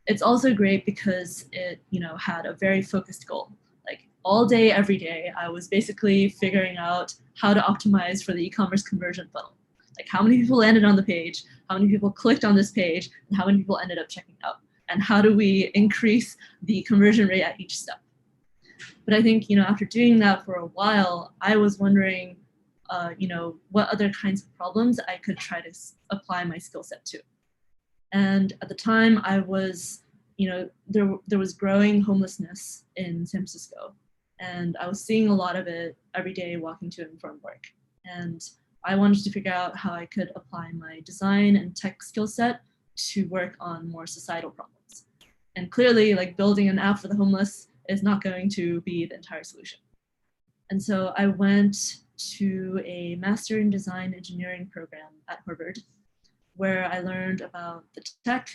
Speaker 6: It's also great because it had a very focused goal. Like all day, every day, I was basically figuring out how to optimize for the e-commerce conversion funnel. Like how many people landed on the page, how many people clicked on this page, and how many people ended up checking out, and how do we increase the conversion rate at each step. But I think after doing that for a while, I was wondering what other kinds of problems I could try to apply my skill set to. And at the time I was, there was growing homelessness in San Francisco, and I was seeing a lot of it every day walking to and from work. And I wanted to figure out how I could apply my design and tech skill set to work on more societal problems. And clearly, like building an app for the homeless is not going to be the entire solution. And so I went to a Master in Design Engineering program at Harvard, where I learned about the tech,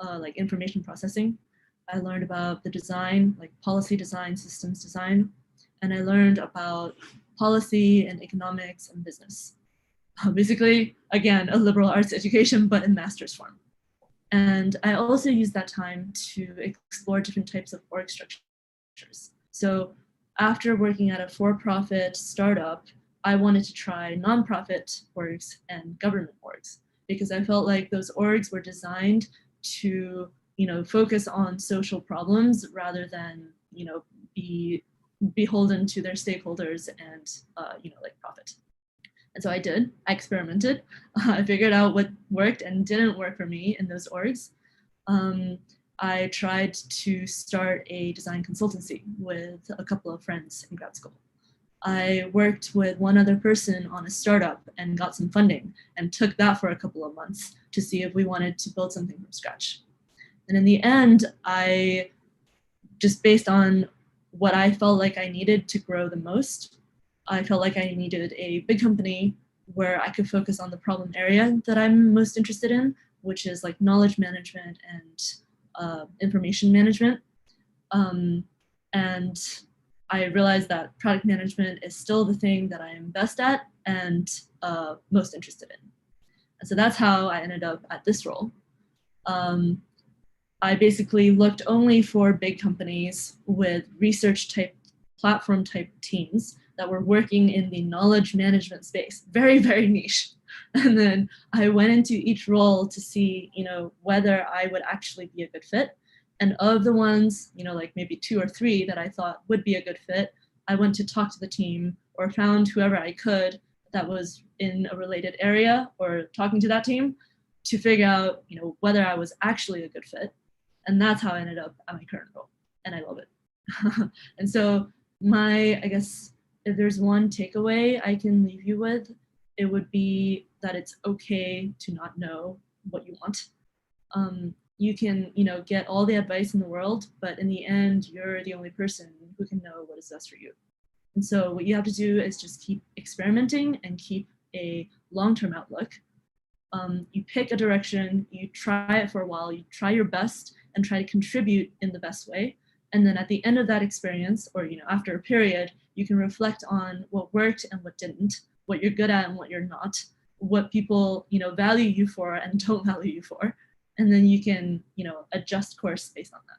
Speaker 6: like information processing. I learned about the design, like policy design, systems design, and I learned about policy and economics and business. Basically, again, a liberal arts education, but in master's form. And I also used that time to explore different types of org structures. So after working at a for-profit startup, I wanted to try nonprofit orgs and government orgs, because I felt like those orgs were designed to, focus on social problems rather than, be beholden to their stakeholders and, like profit. And so I did. I experimented. I figured out what worked and didn't work for me in those orgs. I tried to start a design consultancy with a couple of friends in grad school. I worked with one other person on a startup and got some funding and took that for a couple of months to see if we wanted to build something from scratch. And in the end, I just based on what I felt like I needed to grow the most, I felt like I needed a big company where I could focus on the problem area that I'm most interested in, which is like knowledge management and information management. And I realized that product management is still the thing that I am best at and most interested in. And so that's how I ended up at this role. I basically looked only for big companies with research type, platform type teams that were working in the knowledge management space, very, very niche. And then I went into each role to see, whether I would actually be a good fit. And of the ones, like maybe 2 or 3 that I thought would be a good fit, I went to talk to the team or found whoever I could that was in a related area or talking to that team to figure out, whether I was actually a good fit. And that's how I ended up at my current role. And I love it. And so I guess if there's one takeaway I can leave you with, it would be that it's okay to not know what you want. You can, get all the advice in the world, but in the end, you're the only person who can know what is best for you. And so what you have to do is just keep experimenting and keep a long-term outlook. You pick a direction, you try it for a while, you try your best and try to contribute in the best way. And then at the end of that experience, or after a period, you can reflect on what worked and what didn't, what you're good at and what you're not, what people value you for and don't value you for. And then you can adjust course based on that.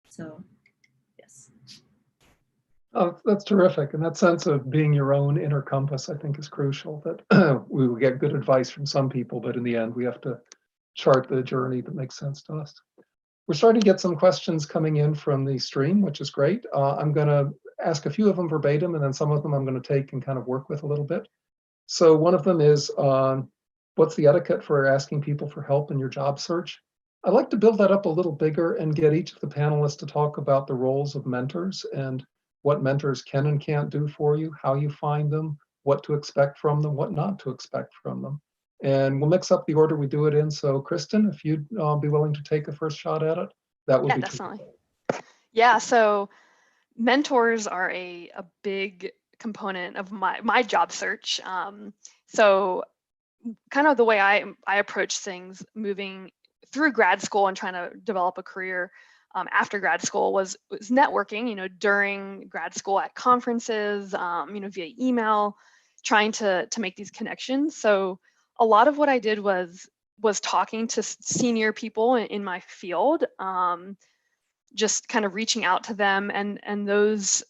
Speaker 6: So yes.
Speaker 2: Oh, that's terrific. And that sense of being your own inner compass, I think, is crucial. That we will get good advice from some people, but in the end, we have to chart the journey that makes sense to us. We're starting to get some questions coming in from the stream, which is great. I'm going to ask a few of them verbatim, and then some of them I'm going to take and kind of work with a little bit. So one of them is, what's the etiquette for asking people for help in your job search? I'd like to build that up a little bigger and get each of the panelists to talk about the roles of mentors and what mentors can and can't do for you, how you find them, what to expect from them, what not to expect from them. And we'll mix up the order we do it in. So Kristen, if you'd be willing to take a first shot at it, that would be
Speaker 5: definitely.
Speaker 2: terrific.
Speaker 5: Yeah, so mentors are a big component of my job search. So kind of the way I approach things moving through grad school and trying to develop a career after grad school was networking, during grad school at conferences, via email, trying to make these connections. So a lot of what I did was talking to senior people in my field, just kind of reaching out to them, and those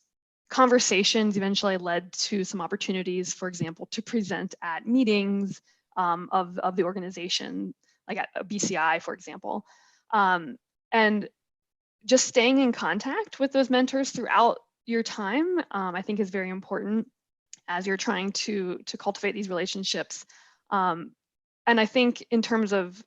Speaker 5: conversations eventually led to some opportunities, for example, to present at meetings of the organization, like at BCI, for example. And just staying in contact with those mentors throughout your time, I think is very important as you're trying to cultivate these relationships. And I think in terms of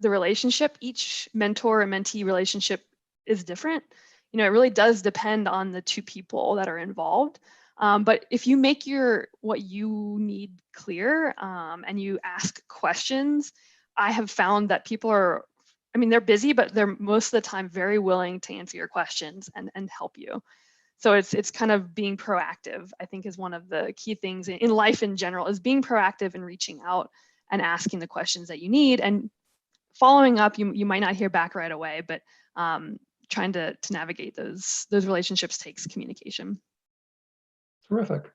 Speaker 5: the relationship, each mentor and mentee relationship is different. It really does depend on the two people that are involved. But if you make what you need clear, and you ask questions, I have found that people are, they're busy, but they're most of the time very willing to answer your questions and help you. So it's kind of being proactive, I think, is one of the key things in life in general, is being proactive and reaching out and asking the questions that you need, and following up. You might not hear back right away, but trying to navigate those relationships takes communication.
Speaker 2: Terrific.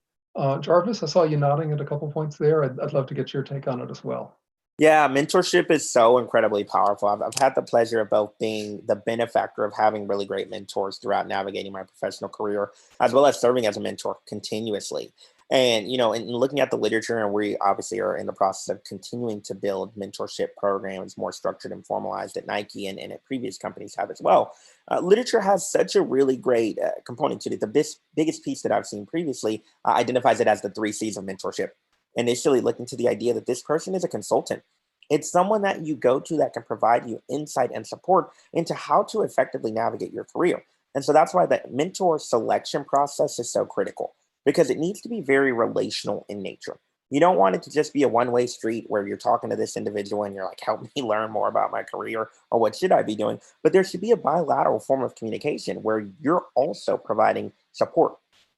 Speaker 2: Jarvis, I saw you nodding at a couple points there. I'd love to get your take on it as well.
Speaker 4: Yeah, mentorship is so incredibly powerful. I've had the pleasure of both being the benefactor of having really great mentors throughout navigating my professional career, as well as serving as a mentor continuously. And, in looking at the literature, and we obviously are in the process of continuing to build mentorship programs more structured and formalized at Nike and at previous companies have as well. Literature has such a really great component to it. The biggest piece that I've seen previously identifies it as the 3 C's of mentorship. Initially looking to the idea that this person is a consultant. It's someone that you go to that can provide you insight and support into how to effectively navigate your career. And so that's why the mentor selection process is so critical, because it needs to be very relational in nature. You don't want it to just be a one-way street where you're talking to this individual and you're like, help me learn more about my career, or what should I be doing? But there should be a bilateral form of communication where you're also providing support,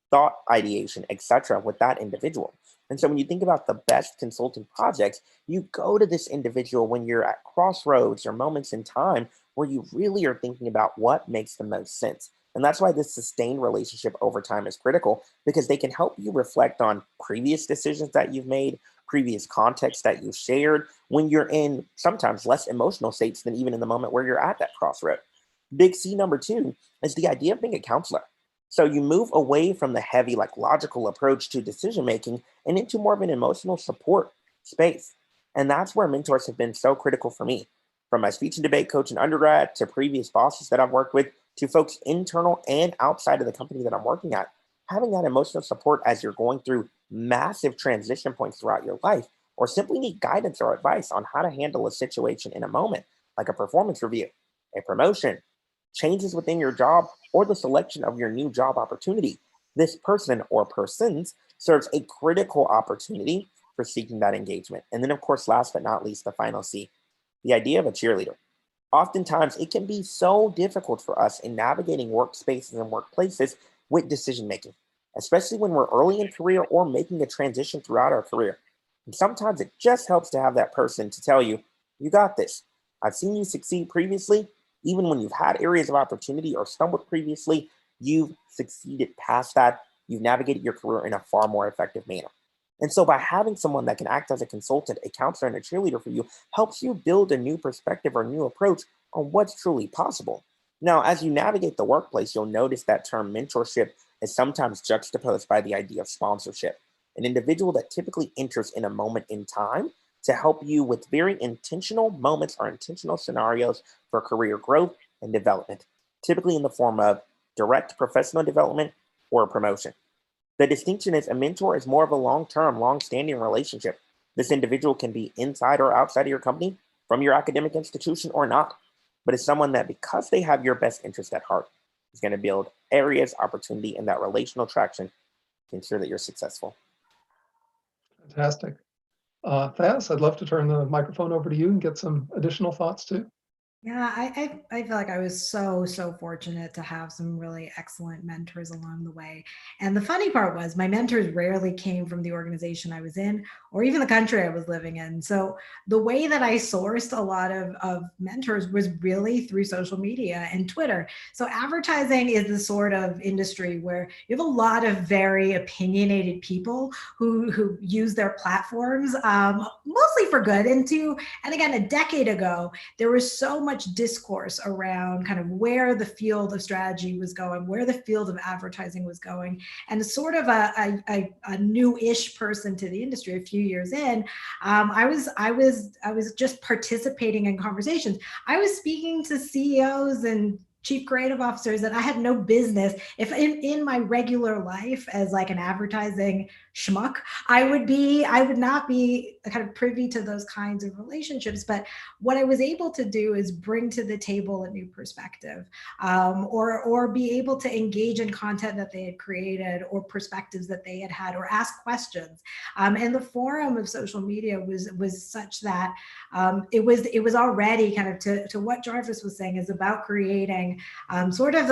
Speaker 4: thought ideation, etc., with that individual. And so when you think about the best consulting projects, you go to this individual when you're at crossroads or moments in time where you really are thinking about what makes the most sense. And that's why this sustained relationship over time is critical, because they can help you reflect on previous decisions that you've made, previous context that you shared, when you're in sometimes less emotional states than even in the moment where you're at that crossroad. Big C number 2 is the idea of being a counselor. So you move away from the heavy, logical approach to decision making and into more of an emotional support space. And that's where mentors have been so critical for me. From my speech and debate coach in undergrad to previous bosses that I've worked with, to folks internal and outside of the company that I'm working at, having that emotional support as you're going through massive transition points throughout your life, or simply need guidance or advice on how to handle a situation in a moment, like a performance review, a promotion, changes within your job, or the selection of your new job opportunity. This person or persons serves a critical opportunity for seeking that engagement. And then, of course, last but not least, the final C, the idea of a cheerleader. Oftentimes, it can be so difficult for us in navigating workspaces and workplaces with decision making, especially when we're early in career or making a transition throughout our career. And sometimes it just helps to have that person to tell you, you got this. I've seen you succeed previously. Even when you've had areas of opportunity or stumbled previously, you've succeeded past that. You've navigated your career in a far more effective manner. And so by having someone that can act as a consultant, a counselor, and a cheerleader for you helps you build a new perspective or new approach on what's truly possible. Now, as you navigate the workplace, you'll notice that term mentorship is sometimes juxtaposed by the idea of sponsorship, an individual that typically enters in a moment in time to help you with very intentional moments or intentional scenarios for career growth and development, typically in the form of direct professional development or a promotion. The distinction is a mentor is more of a long-term, long-standing relationship. This individual can be inside or outside of your company, from your academic institution or not, but it's someone that, because they have your best interest at heart, is going to build areas, opportunity, and that relational traction to ensure that you're successful.
Speaker 2: Fantastic. Thaz, I'd love to turn the microphone over to you and get some additional thoughts too.
Speaker 3: Yeah, I feel like I was so fortunate to have some really excellent mentors along the way. And the funny part was my mentors rarely came from the organization I was in or even the country I was living in. So the way that I sourced a lot of mentors was really through social media and Twitter. So advertising is the sort of industry where you have a lot of very opinionated people who use their platforms mostly for good. And again, a decade ago, there was so much discourse around kind of where the field of strategy was going, where the field of advertising was going, and sort of a new-ish person to the industry a few years in, I was just participating in conversations. I was speaking to CEOs and chief creative officers that I had no business. If in my regular life as like an advertising schmuck, I would not be kind of privy to those kinds of relationships. But what I was able to do is bring to the table a new perspective, or be able to engage in content that they had created or perspectives that they had or ask questions. And the forum of social media was such that it was already kind of to what Jarvis was saying, is about creating sort of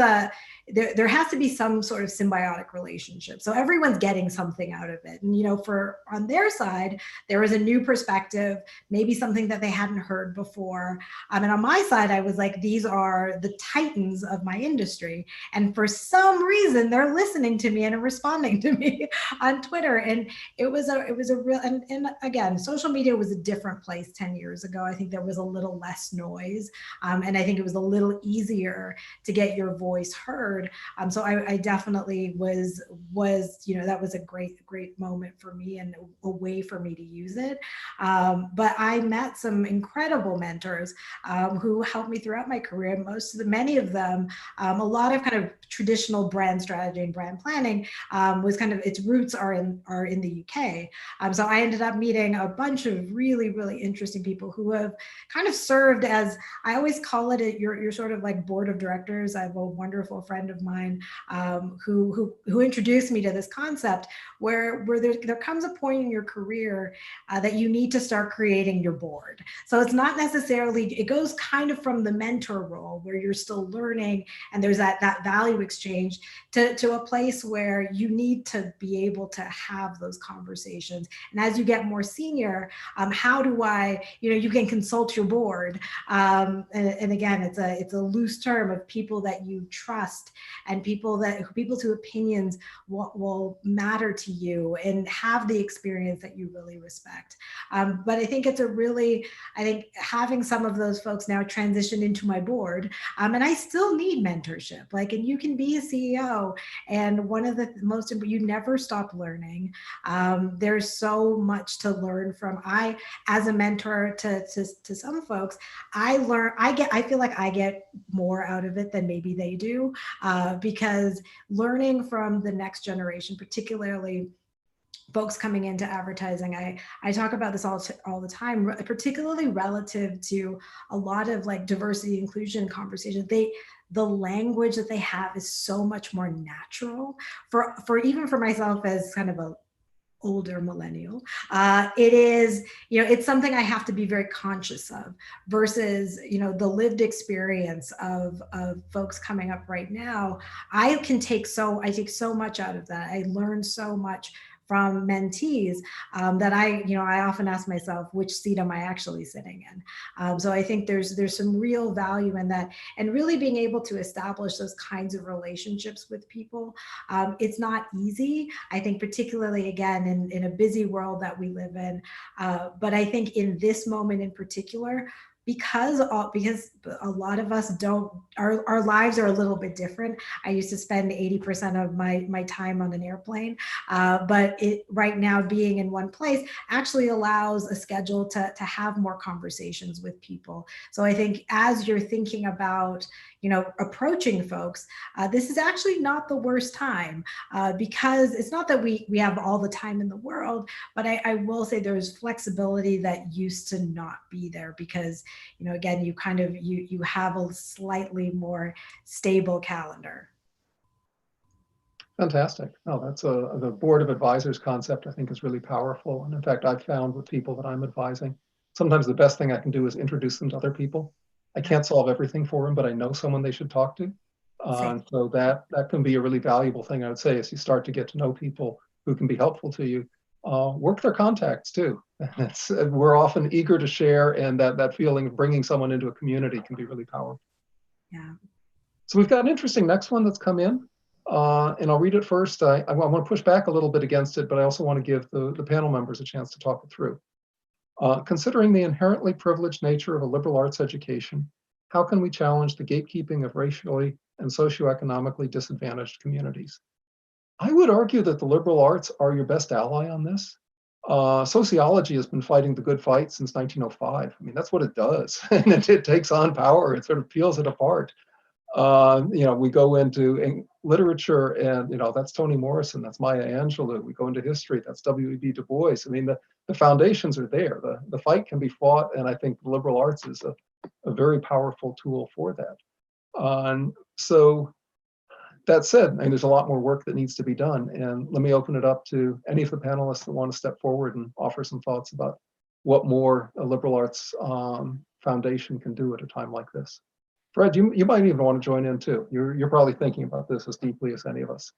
Speaker 3: there has to be some sort of symbiotic relationship. So everyone's getting something out of it. And, for on their side, there was a new perspective, maybe something that they hadn't heard before. And on my side, I was like, these are the titans of my industry. And for some reason, they're listening to me and responding to me on Twitter. And it was a real, and again, social media was a different place 10 years ago. I think there was a little less noise. And I think it was a little easier to get your voice heard. So I definitely was, that was a great moment for me and a way for me to use it. But I met some incredible mentors who helped me throughout my career. Many of them, a lot of kind of traditional brand strategy and brand planning was kind of, its roots are in the UK. So I ended up meeting a bunch of really interesting people who have kind of served as, I always call it, your sort of like board of directors. I have a wonderful friend of mine who introduced me to this concept where there comes a point in your career that you need to start creating your board. So it's not necessarily, it goes kind of from the mentor role where you're still learning and there's that value exchange to a place where you need to be able to have those conversations. And as you get more senior, how do I, you can consult your board. And again, it's a loose term of people that you trust and people's opinions will matter to you and have the experience that you really respect. But I think I think having some of those folks now transition into my board, and I still need mentorship. And you can be a CEO, and one of the most important, you never stop learning. There's so much to learn from. As a mentor to some folks, I feel like I get more out of it than maybe they do, because learning from the next generation, particularly folks coming into advertising, I talk about this all the time, particularly relative to a lot of like diversity inclusion conversations. The language that they have is so much more natural for even for myself as kind of older millennial. It is, it's something I have to be very conscious of versus, the lived experience of folks coming up right now. I take so much out of that. I learn so much from mentees that I often ask myself, which seat am I actually sitting in? So I think there's some real value in that, and really being able to establish those kinds of relationships with people. It's not easy, I think, particularly again in a busy world that we live in. But I think in this moment in particular, because a lot of us our lives are a little bit different. I used to spend 80% of my time on an airplane, but right now being in one place actually allows a schedule to have more conversations with people. So I think as you're thinking about, approaching folks, this is actually not the worst time, because it's not that we have all the time in the world, but I will say there's flexibility that used to not be there because, again, you have a slightly more stable calendar.
Speaker 2: Fantastic. Oh, that's the board of advisors concept, I think, is really powerful. And in fact, I've found with people that I'm advising, sometimes the best thing I can do is introduce them to other people. I can't solve everything for them, but I know someone they should talk to. And so that can be a really valuable thing, I would say, as you start to get to know people who can be helpful to you. Work their contacts too. We're often eager to share, and that feeling of bringing someone into a community can be really powerful.
Speaker 3: Yeah.
Speaker 2: So we've got an interesting next one that's come in. And I'll read it first. I want to push back a little bit against it, but I also want to give the panel members a chance to talk it through. Considering the inherently privileged nature of a liberal arts education, how can we challenge the gatekeeping of racially and socioeconomically disadvantaged communities? I would argue that the liberal arts are your best ally on this. Sociology has been fighting the good fight since 1905. I mean, that's what it does. And it takes on power. It sort of peels it apart. We go into literature and, that's Toni Morrison, that's Maya Angelou. We go into history, that's W.E.B. Du Bois. I mean, the foundations are there. The fight can be fought, and I think liberal arts is a very powerful tool for that. So that said, there's a lot more work that needs to be done. And let me open it up to any of the panelists that want to step forward and offer some thoughts about what more a liberal arts foundation can do at a time like this. Fred, you might even want to join in too. You're probably thinking about this as deeply as any of us.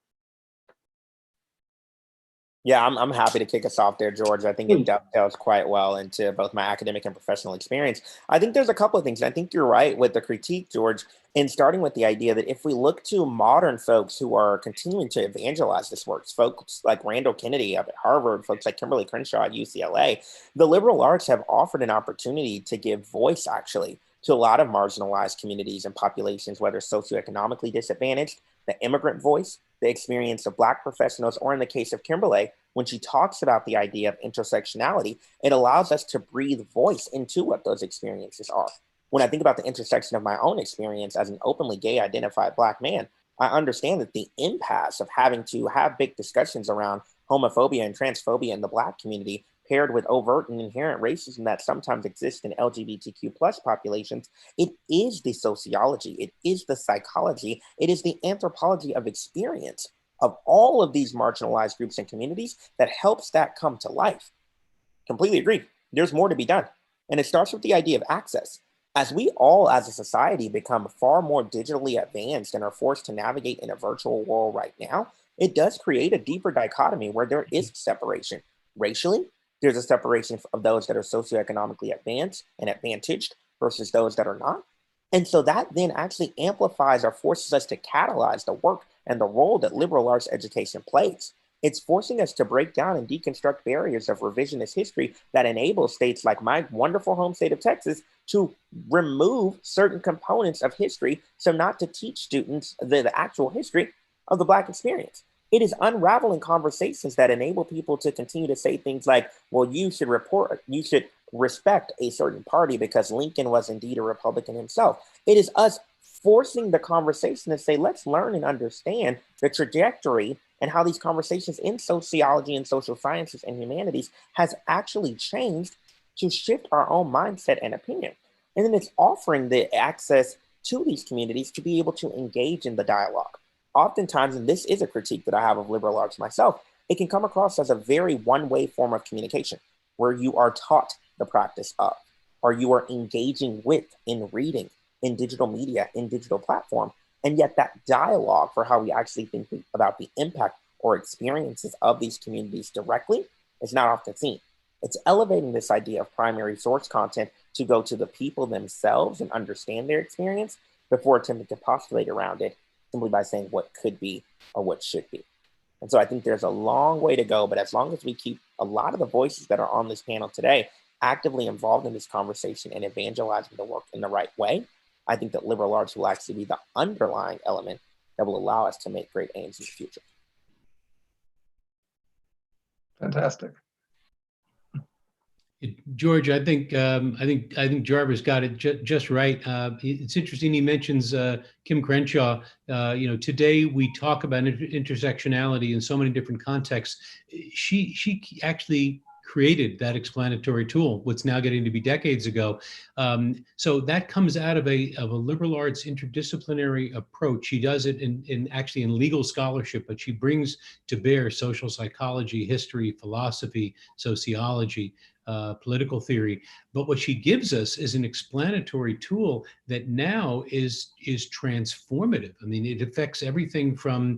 Speaker 4: Yeah, I'm happy to kick us off there, George. I think it dovetails quite well into both my academic and professional experience. I think there's a couple of things. I think you're right with the critique, George, in starting with the idea that if we look to modern folks who are continuing to evangelize this work, folks like Randall Kennedy up at Harvard, folks like Kimberly Crenshaw at UCLA, the liberal arts have offered an opportunity to give voice, actually, to a lot of marginalized communities and populations, whether socioeconomically disadvantaged, the immigrant voice, the experience of Black professionals, or in the case of Kimberly, when she talks about the idea of intersectionality, it allows us to breathe voice into what those experiences are. When I think about the intersection of my own experience as an openly gay identified Black man, I understand that the impasse of having to have big discussions around homophobia and transphobia in the Black community, paired with overt and inherent racism that sometimes exists in LGBTQ plus populations, it is the sociology, it is the psychology, it is the anthropology of experience of all of these marginalized groups and communities that helps that come to life. Completely agree. There's more to be done. And it starts with the idea of access. As we all as a society become far more digitally advanced and are forced to navigate in a virtual world right now, it does create a deeper dichotomy where there is separation. Racially, there's a separation of those that are socioeconomically advanced and advantaged versus those that are not. And so that then actually amplifies or forces us to catalyze the work and the role that liberal arts education plays. It's forcing us to break down and deconstruct barriers of revisionist history that enable states like my wonderful home state of Texas to remove certain components of history, so not to teach students the actual history of the Black experience. It is unraveling conversations that enable people to continue to say things like, well, you should respect a certain party because Lincoln was indeed a Republican himself. It is us forcing the conversation to say, let's learn and understand the trajectory and how these conversations in sociology and social sciences and humanities has actually changed to shift our own mindset and opinion. And then it's offering the access to these communities to be able to engage in the dialogue. Oftentimes, and this is a critique that I have of liberal arts myself, it can come across as a very one-way form of communication where you are taught the practice of, or you are engaging with in reading, in digital media, in digital platform. And yet that dialogue for how we actually think about the impact or experiences of these communities directly is not often seen. It's elevating this idea of primary source content to go to the people themselves and understand their experience before attempting to postulate around it simply by saying what could be or what should be. And so I think there's a long way to go, but as long as we keep a lot of the voices that are on this panel today actively involved in this conversation and evangelizing the work in the right way, I think that liberal arts will actually be the underlying element that will allow us to make great aims in the future.
Speaker 2: Fantastic.
Speaker 1: George, I think Jarvis got it just right. It's interesting he mentions Kim Crenshaw. Today we talk about intersectionality in so many different contexts. She actually created that explanatory tool, what's now getting to be decades ago. So that comes out of a liberal arts interdisciplinary approach. She does it in legal scholarship, but she brings to bear social psychology, history, philosophy, sociology, political theory. But what she gives us is an explanatory tool that now is transformative. I mean, it affects everything from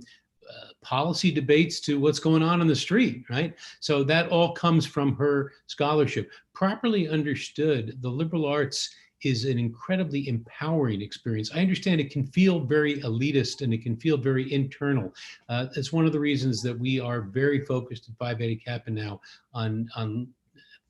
Speaker 1: policy debates to what's going on the street, right? So that all comes from her scholarship. Properly understood, the liberal arts is an incredibly empowering experience. I understand it can feel very elitist and it can feel very internal. It's one of the reasons that we are very focused at Phi Beta Kappa now on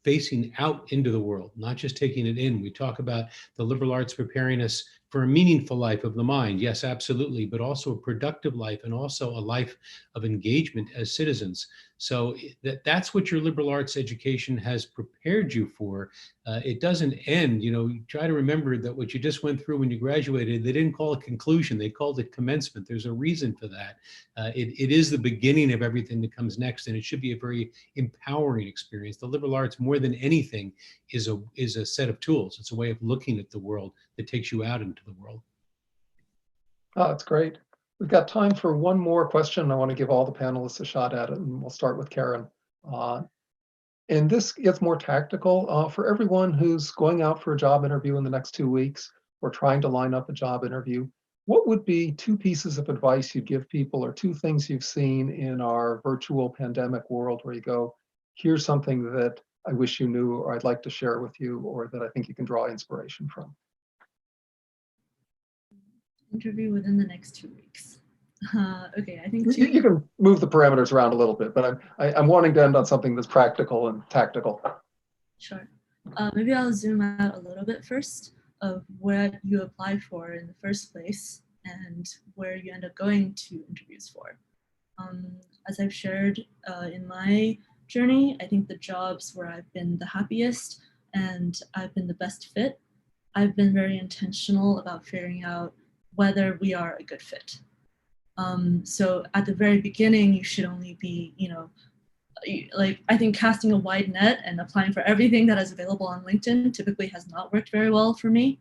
Speaker 1: facing out into the world, not just taking it in. We talk about the liberal arts preparing us for a meaningful life of the mind. Yes, absolutely, but also a productive life and also a life of engagement as citizens. So that's what your liberal arts education has prepared you for. It doesn't end. You try to remember that what you just went through when you graduated, they didn't call it conclusion, they called it commencement. There's a reason for that. It is the beginning of everything that comes next, and it should be a very empowering experience. The liberal arts, more than anything, is a set of tools. It's a way of looking at the world that takes you out into the world.
Speaker 2: Oh, that's great. We've got time for one more question. I want to give all the panelists a shot at it, and we'll start with Karen. And this gets more tactical. For everyone who's going out for a job interview in the next 2 weeks or trying to line up a job interview, what would be 2 pieces of advice you'd give people, or 2 things you've seen in our virtual pandemic world where you go, here's something that I wish you knew, or I'd like to share with you, or that I think you can draw inspiration from?
Speaker 6: Interview within the next 2 weeks. Okay, I think
Speaker 2: you can move the parameters around a little bit, but I'm wanting to end on something that's practical and tactical.
Speaker 6: Sure. Maybe I'll zoom out a little bit first of what you apply for in the first place and where you end up going to interviews for. As I've shared in my journey, I think the jobs where I've been the happiest and I've been the best fit, I've been very intentional about figuring out whether we are a good fit. So at the very beginning, you should only be, I think casting a wide net and applying for everything that is available on LinkedIn typically has not worked very well for me,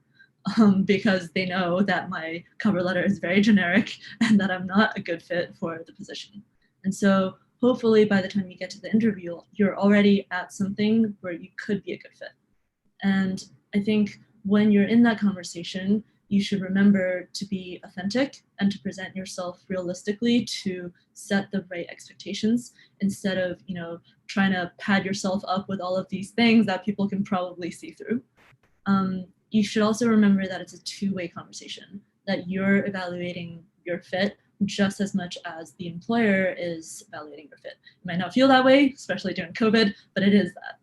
Speaker 6: because they know that my cover letter is very generic and that I'm not a good fit for the position. And so hopefully by the time you get to the interview, you're already at something where you could be a good fit. And I think when you're in that conversation, you should remember to be authentic and to present yourself realistically, to set the right expectations instead of, trying to pad yourself up with all of these things that people can probably see through. You should also remember that it's a 2-way conversation, that you're evaluating your fit just as much as the employer is evaluating your fit. You might not feel that way, especially during COVID, but it is that.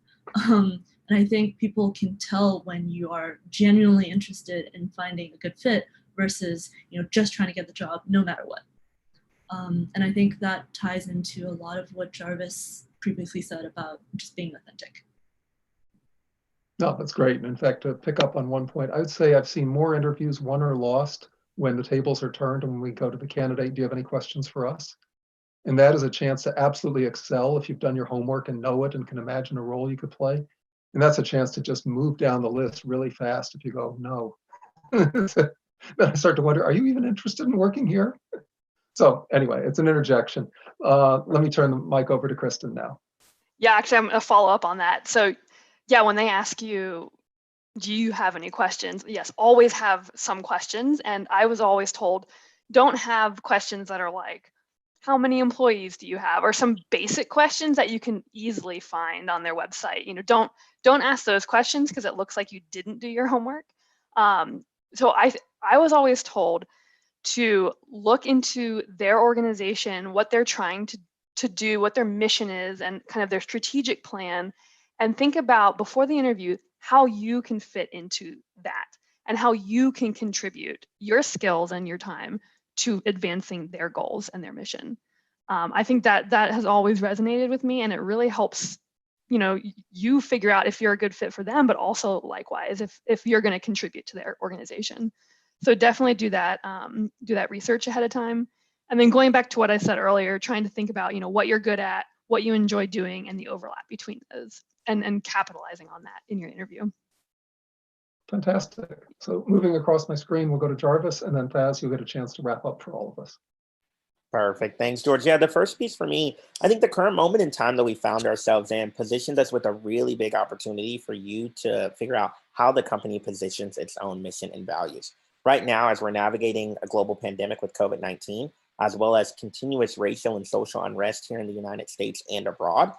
Speaker 6: And I think people can tell when you are genuinely interested in finding a good fit versus, just trying to get the job no matter what. And I think that ties into a lot of what Jarvis previously said about just being authentic.
Speaker 2: No, that's great. In fact, to pick up on one point, I would say I've seen more interviews won or lost when the tables are turned and when we go to the candidate, do you have any questions for us? And that is a chance to absolutely excel if you've done your homework and know it and can imagine a role you could play. And that's a chance to just move down the list really fast if you go, no. Then I start to wonder, are you even interested in working here? So anyway, it's an interjection. Let me turn the mic over to Kristen now.
Speaker 5: Yeah, actually, I'm going to follow up on that. So yeah, when they ask you, do you have any questions? Yes, always have some questions. And I was always told, don't have questions that are like, how many employees do you have? Or some basic questions that you can easily find on their website. You know, don't ask those questions because it looks like you didn't do your homework. So I was always told to look into their organization, what they're trying to do, what their mission is, and kind of their strategic plan, and think about before the interview how you can fit into that and how you can contribute your skills and your time to advancing their goals and their mission. I think that has always resonated with me, and it really helps, you know, you figure out if you're a good fit for them, but also likewise if you're going to contribute to their organization. So definitely do that research ahead of time. And then going back to what I said earlier, trying to think about, you know, what you're good at, what you enjoy doing, and the overlap between those, and capitalizing on that in your interview.
Speaker 2: Fantastic. So moving across my screen, we'll go to Jarvis, and then Thaz, you'll get a chance to wrap up for all of us.
Speaker 4: Perfect. Thanks, George. Yeah, the first piece for me, I think the current moment in time that we found ourselves in positions us with a really big opportunity for you to figure out how the company positions its own mission and values. Right now, as we're navigating a global pandemic with COVID-19, as well as continuous racial and social unrest here in the United States and abroad,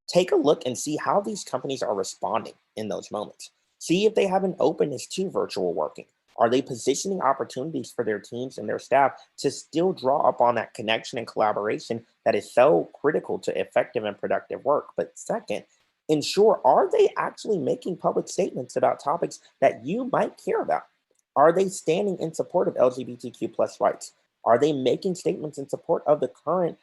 Speaker 4: take a look and see how these companies are responding in those moments. See if they have an openness to virtual working. Are they positioning opportunities for their teams and their staff to still draw upon that connection and collaboration that is so critical to effective and productive work? But second, ensure, are they actually making public statements about topics that you might care about? Are they standing in support of LGBTQ plus rights? Are they making statements in support of the current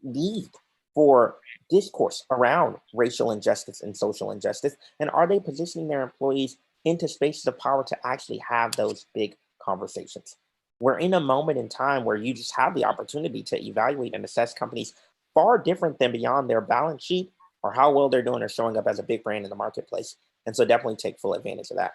Speaker 4: need for discourse around racial injustice and social injustice? And are they positioning their employees into spaces of power to actually have those big conversations? We're in a moment in time where you just have the opportunity to evaluate and assess companies far different than beyond their balance sheet or how well they're doing or showing up as a big brand in the marketplace. And so definitely take full advantage of that.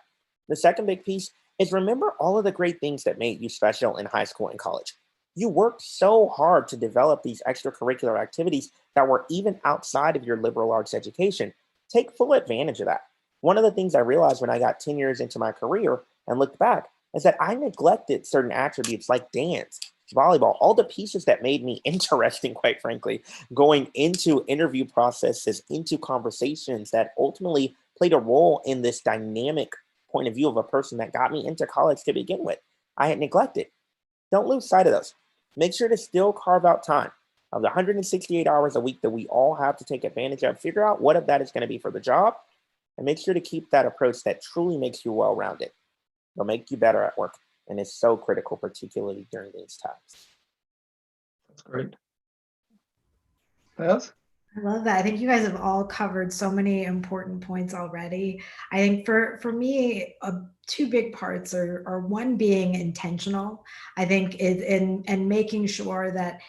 Speaker 4: The second big piece is remember all of the great things that made you special in high school and college. You worked so hard to develop these extracurricular activities that were even outside of your liberal arts education. Take full advantage of that. One of the things I realized when I got 10 years into my career and looked back is that I neglected certain attributes like dance, volleyball, all the pieces that made me interesting, quite frankly, going into interview processes, into conversations that ultimately played a role in this dynamic point of view of a person that got me into college to begin with. I had neglected. Don't lose sight of those. Make sure to still carve out time of the 168 hours a week that we all have to take advantage of. Figure out what of that is going to be for the job, and make sure to keep that approach that truly makes you well-rounded. It'll make you better at work, and it's so critical, particularly during these times.
Speaker 2: That's great. Thaz?
Speaker 3: I love that. I think you guys have all covered so many important points already. I think for me, two big parts are one being intentional. I think and making sure that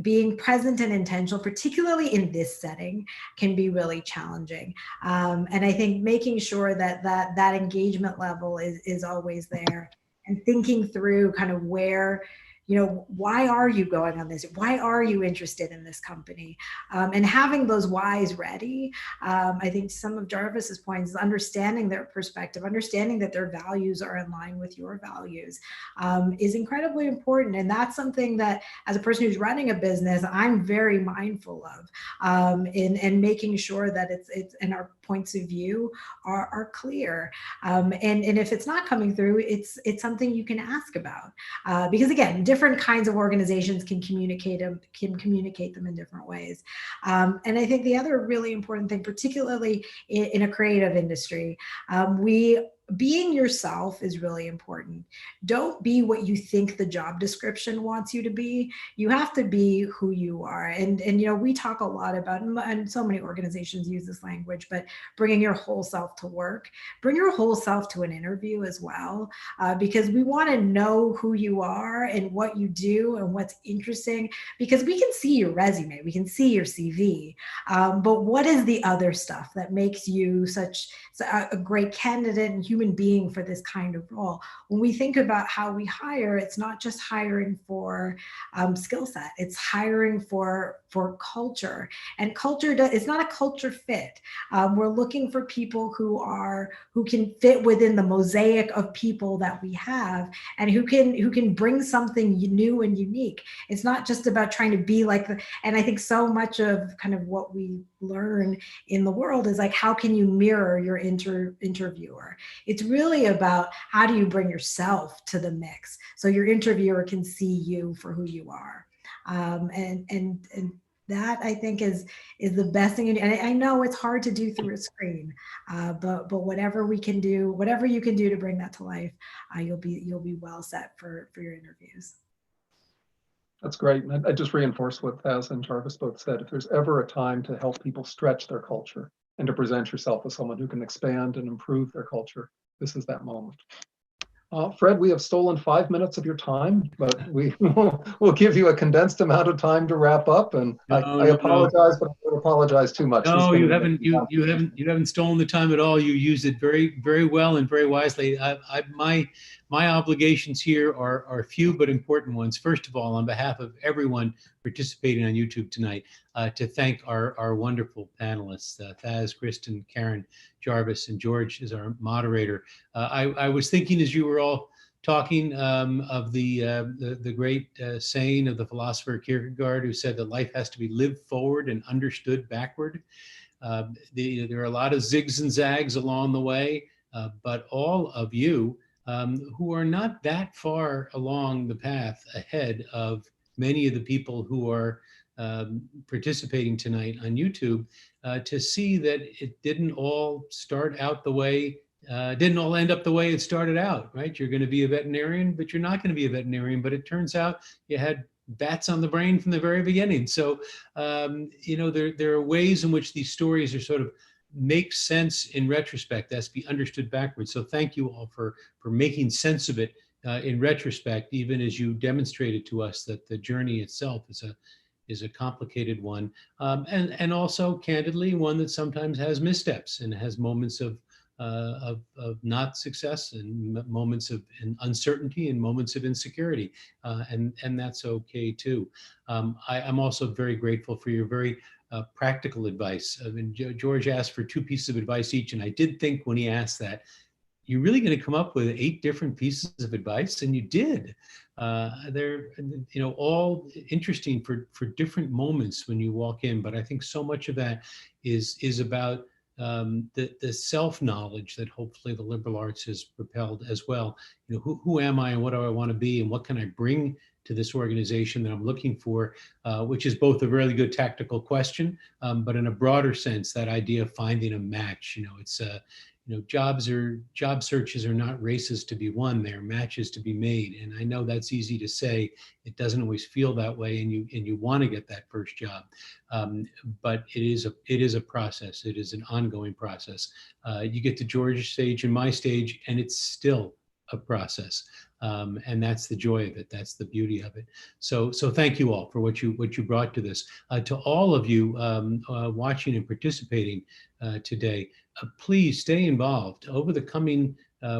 Speaker 3: being present and intentional, particularly in this setting, can be really challenging. And I think making sure that engagement level is always there, and thinking through kind of where, you know, why are you going on this? Why are you interested in this company? And having those whys ready. I think some of Jarvis's points is understanding their perspective, understanding that their values are in line with your values is incredibly important. And that's something that, as a person who's running a business, I'm very mindful of in making sure that it's and our points of view are clear. And if it's not coming through, it's something you can ask about. Because again, different kinds of organizations can communicate them in different ways. And I think the other really important thing, particularly in a creative industry, being yourself is really important. Don't be what you think the job description wants you to be. You have to be who you are. And you know, we talk a lot about, and so many organizations use this language, but bringing your whole self to work. Bring your whole self to an interview as well, because we want to know who you are and what you do and what's interesting, because we can see your resume, we can see your CV, but what is the other stuff that makes you such a great candidate and human being for this kind of role. When we think about how we hire, it's not just hiring for skill set, it's hiring for culture. And culture, it's not a culture fit. We're looking for people who can fit within the mosaic of people that we have, and who can bring something new and unique. It's not just about trying to be like and I think so much of kind of what we learn in the world is like, how can you mirror your interviewer? It's really about how do you bring yourself to the mix so your interviewer can see you for who you are. And that, I think, is the best thing. And I know it's hard to do through a screen, but whatever we can do, whatever you can do to bring that to life, you'll be well set for your interviews.
Speaker 2: That's great. And I just reinforce what Thaz and Jarvis both said. If there's ever a time to help people stretch their culture and to present yourself as someone who can expand and improve their culture, this is that moment. Fred, we have stolen 5 minutes of your time, but we'll give you a condensed amount of time to wrap up. And I apologize, but I don't apologize too much.
Speaker 1: No, you haven't stolen the time at all. You used it very, very well and very wisely. My obligations here are few but important ones. First of all, on behalf of everyone participating on YouTube tonight, to thank our wonderful panelists, Thaz, Kristen, Karen, Jarvis, and George is our moderator. I was thinking as you were all talking of the great saying of the philosopher Kierkegaard, who said that life has to be lived forward and understood backward. There are a lot of zigs and zags along the way, but all of you who are not that far along the path ahead of many of the people who are participating tonight on YouTube, to see that it didn't all start out the way, didn't all end up the way it started out, right? You're going to be a veterinarian, but you're not going to be a veterinarian. But it turns out you had bats on the brain from the very beginning. So, there are ways in which these stories are sort of make sense in retrospect, that's be understood backwards. So thank you all for making sense of it in retrospect, even as you demonstrated to us that the journey itself is a complicated one, and also candidly one that sometimes has missteps and has moments of not success and moments of uncertainty and moments of insecurity, and that's okay too. I'm also very grateful for your very practical advice. I mean, George asked for 2 pieces of advice each, and I did think when he asked that, you're really going to come up with 8 different pieces of advice, and you did. They're all interesting for different moments when you walk in, but I think so much of that is about the self-knowledge that hopefully the liberal arts has propelled as well. Who am I and what do I want to be and what can I bring to this organization that I'm looking for, which is both a really good tactical question, but in a broader sense, that idea of finding a match. It's job searches are not races to be won; they're matches to be made. And I know that's easy to say. It doesn't always feel that way, and you want to get that first job, but it is a process. It is an ongoing process. You get to George's stage and my stage, and it's still a process. And that's the joy of it. That's the beauty of it. So thank you all for what you brought to this. To all of you watching and participating today, please stay involved over the coming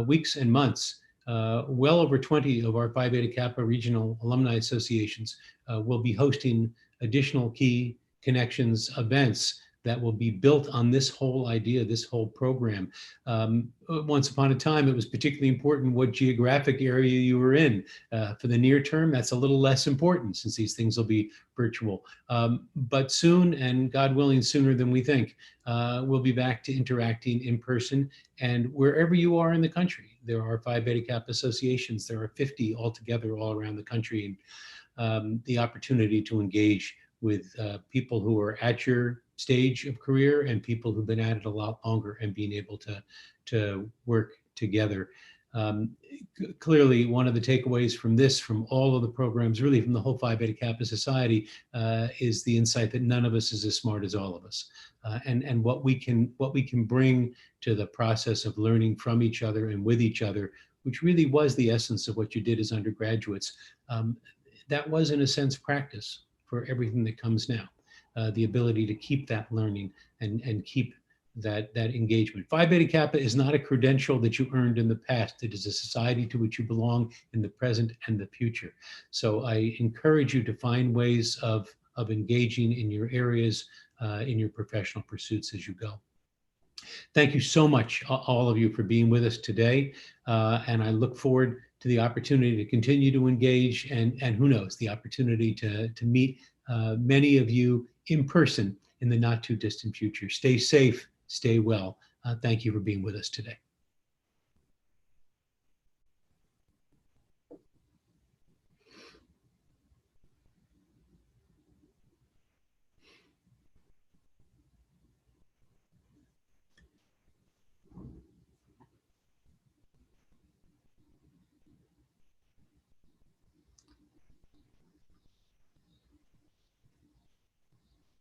Speaker 1: weeks and months. Well over 20 of our Phi Beta Kappa regional alumni associations will be hosting additional key connections events that will be built on this whole idea, this whole program. Once upon a time, it was particularly important what geographic area you were in. For the near term, that's a little less important since these things will be virtual. But soon, and God willing, sooner than we think, we'll be back to interacting in person. And wherever you are in the country, there are Phi Beta Kappa associations. There are 50 altogether all around the country. And the opportunity to engage with people who are at your stage of career and people who've been at it a lot longer and being able to work together. Clearly, one of the takeaways from all of the programs, really from the whole Phi Beta Kappa Society, is the insight that none of us is as smart as all of us, and what we can bring to the process of learning from each other and with each other, which really was the essence of what you did as undergraduates. That was, in a sense, practice for everything that comes now. The ability to keep that learning and keep that engagement. Phi Beta Kappa is not a credential that you earned in the past. It is a society to which you belong in the present and the future. So I encourage you to find ways of engaging in your areas, in your professional pursuits as you go. Thank you so much, all of you, for being with us today. And I look forward to the opportunity to continue to engage and who knows, the opportunity to meet many of you in person in the not too distant future. Stay safe, stay well. Thank you for being with us today.